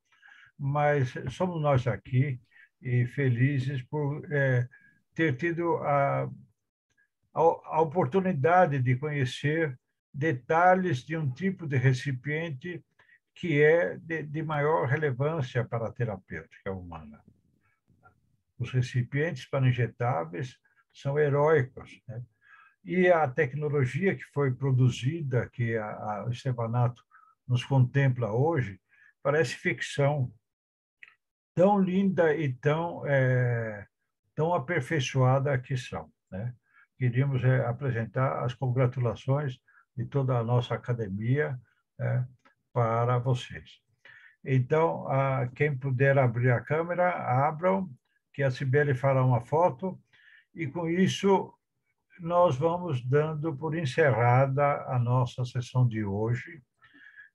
mas somos nós aqui e felizes por ter tido a oportunidade de conhecer detalhes de um tipo de recipiente que é de maior relevância para a terapêutica humana. Os recipientes para injetáveis são heróicos, né? E a tecnologia que foi produzida, que o Stevanato nos contempla hoje, parece ficção, tão linda e tão aperfeiçoada que são, né? Queríamos apresentar as congratulações de toda a nossa academia para vocês. Então, quem puder abrir a câmera, abram, que a Cibele fará uma foto, e com isso nós vamos dando por encerrada a nossa sessão de hoje,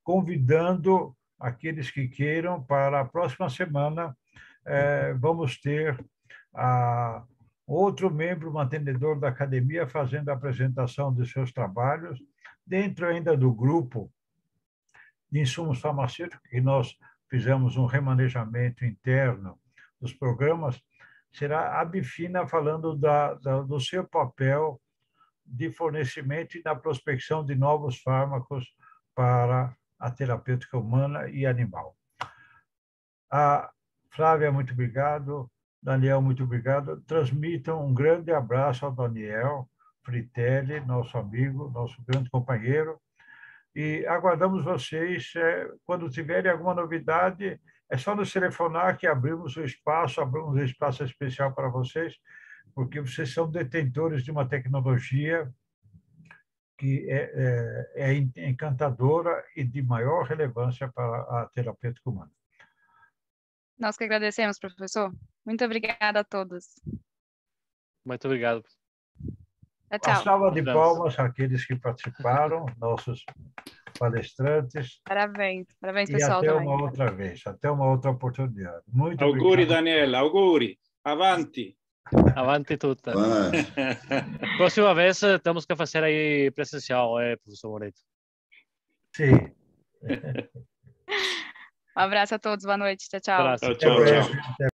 convidando aqueles que queiram para a próxima semana. Vamos ter outro membro mantenedor da academia fazendo a apresentação de seus trabalhos, dentro ainda do grupo de insumos farmacêuticos, que nós fizemos um remanejamento interno dos programas, será a Bifina falando do seu papel de fornecimento e da prospecção de novos fármacos para a terapêutica humana e animal. A Flávia, muito obrigado. Daniel, muito obrigado. Transmitam um grande abraço ao Daniel Fritelli, nosso amigo, nosso grande companheiro. E aguardamos vocês. Quando tiverem alguma novidade, é só nos telefonar que abrimos um espaço especial para vocês, porque vocês são detentores de uma tecnologia que é encantadora e de maior relevância para a terapêutica humana. Nós que agradecemos, professor. Muito obrigada a todos. Muito obrigado. Tchau. Uma salva de palmas àqueles que participaram, nossos palestrantes. Parabéns, parabéns, e pessoal. Até uma outra vez, até uma outra oportunidade. Muito auguri, obrigado. Daniela, auguri. Avanti. Avanti tutta. Próxima vez temos que fazer aí presencial, professor Moreto? Sim. Um abraço a todos, boa noite. Tchau, tchau. Abraço. Tchau, tchau.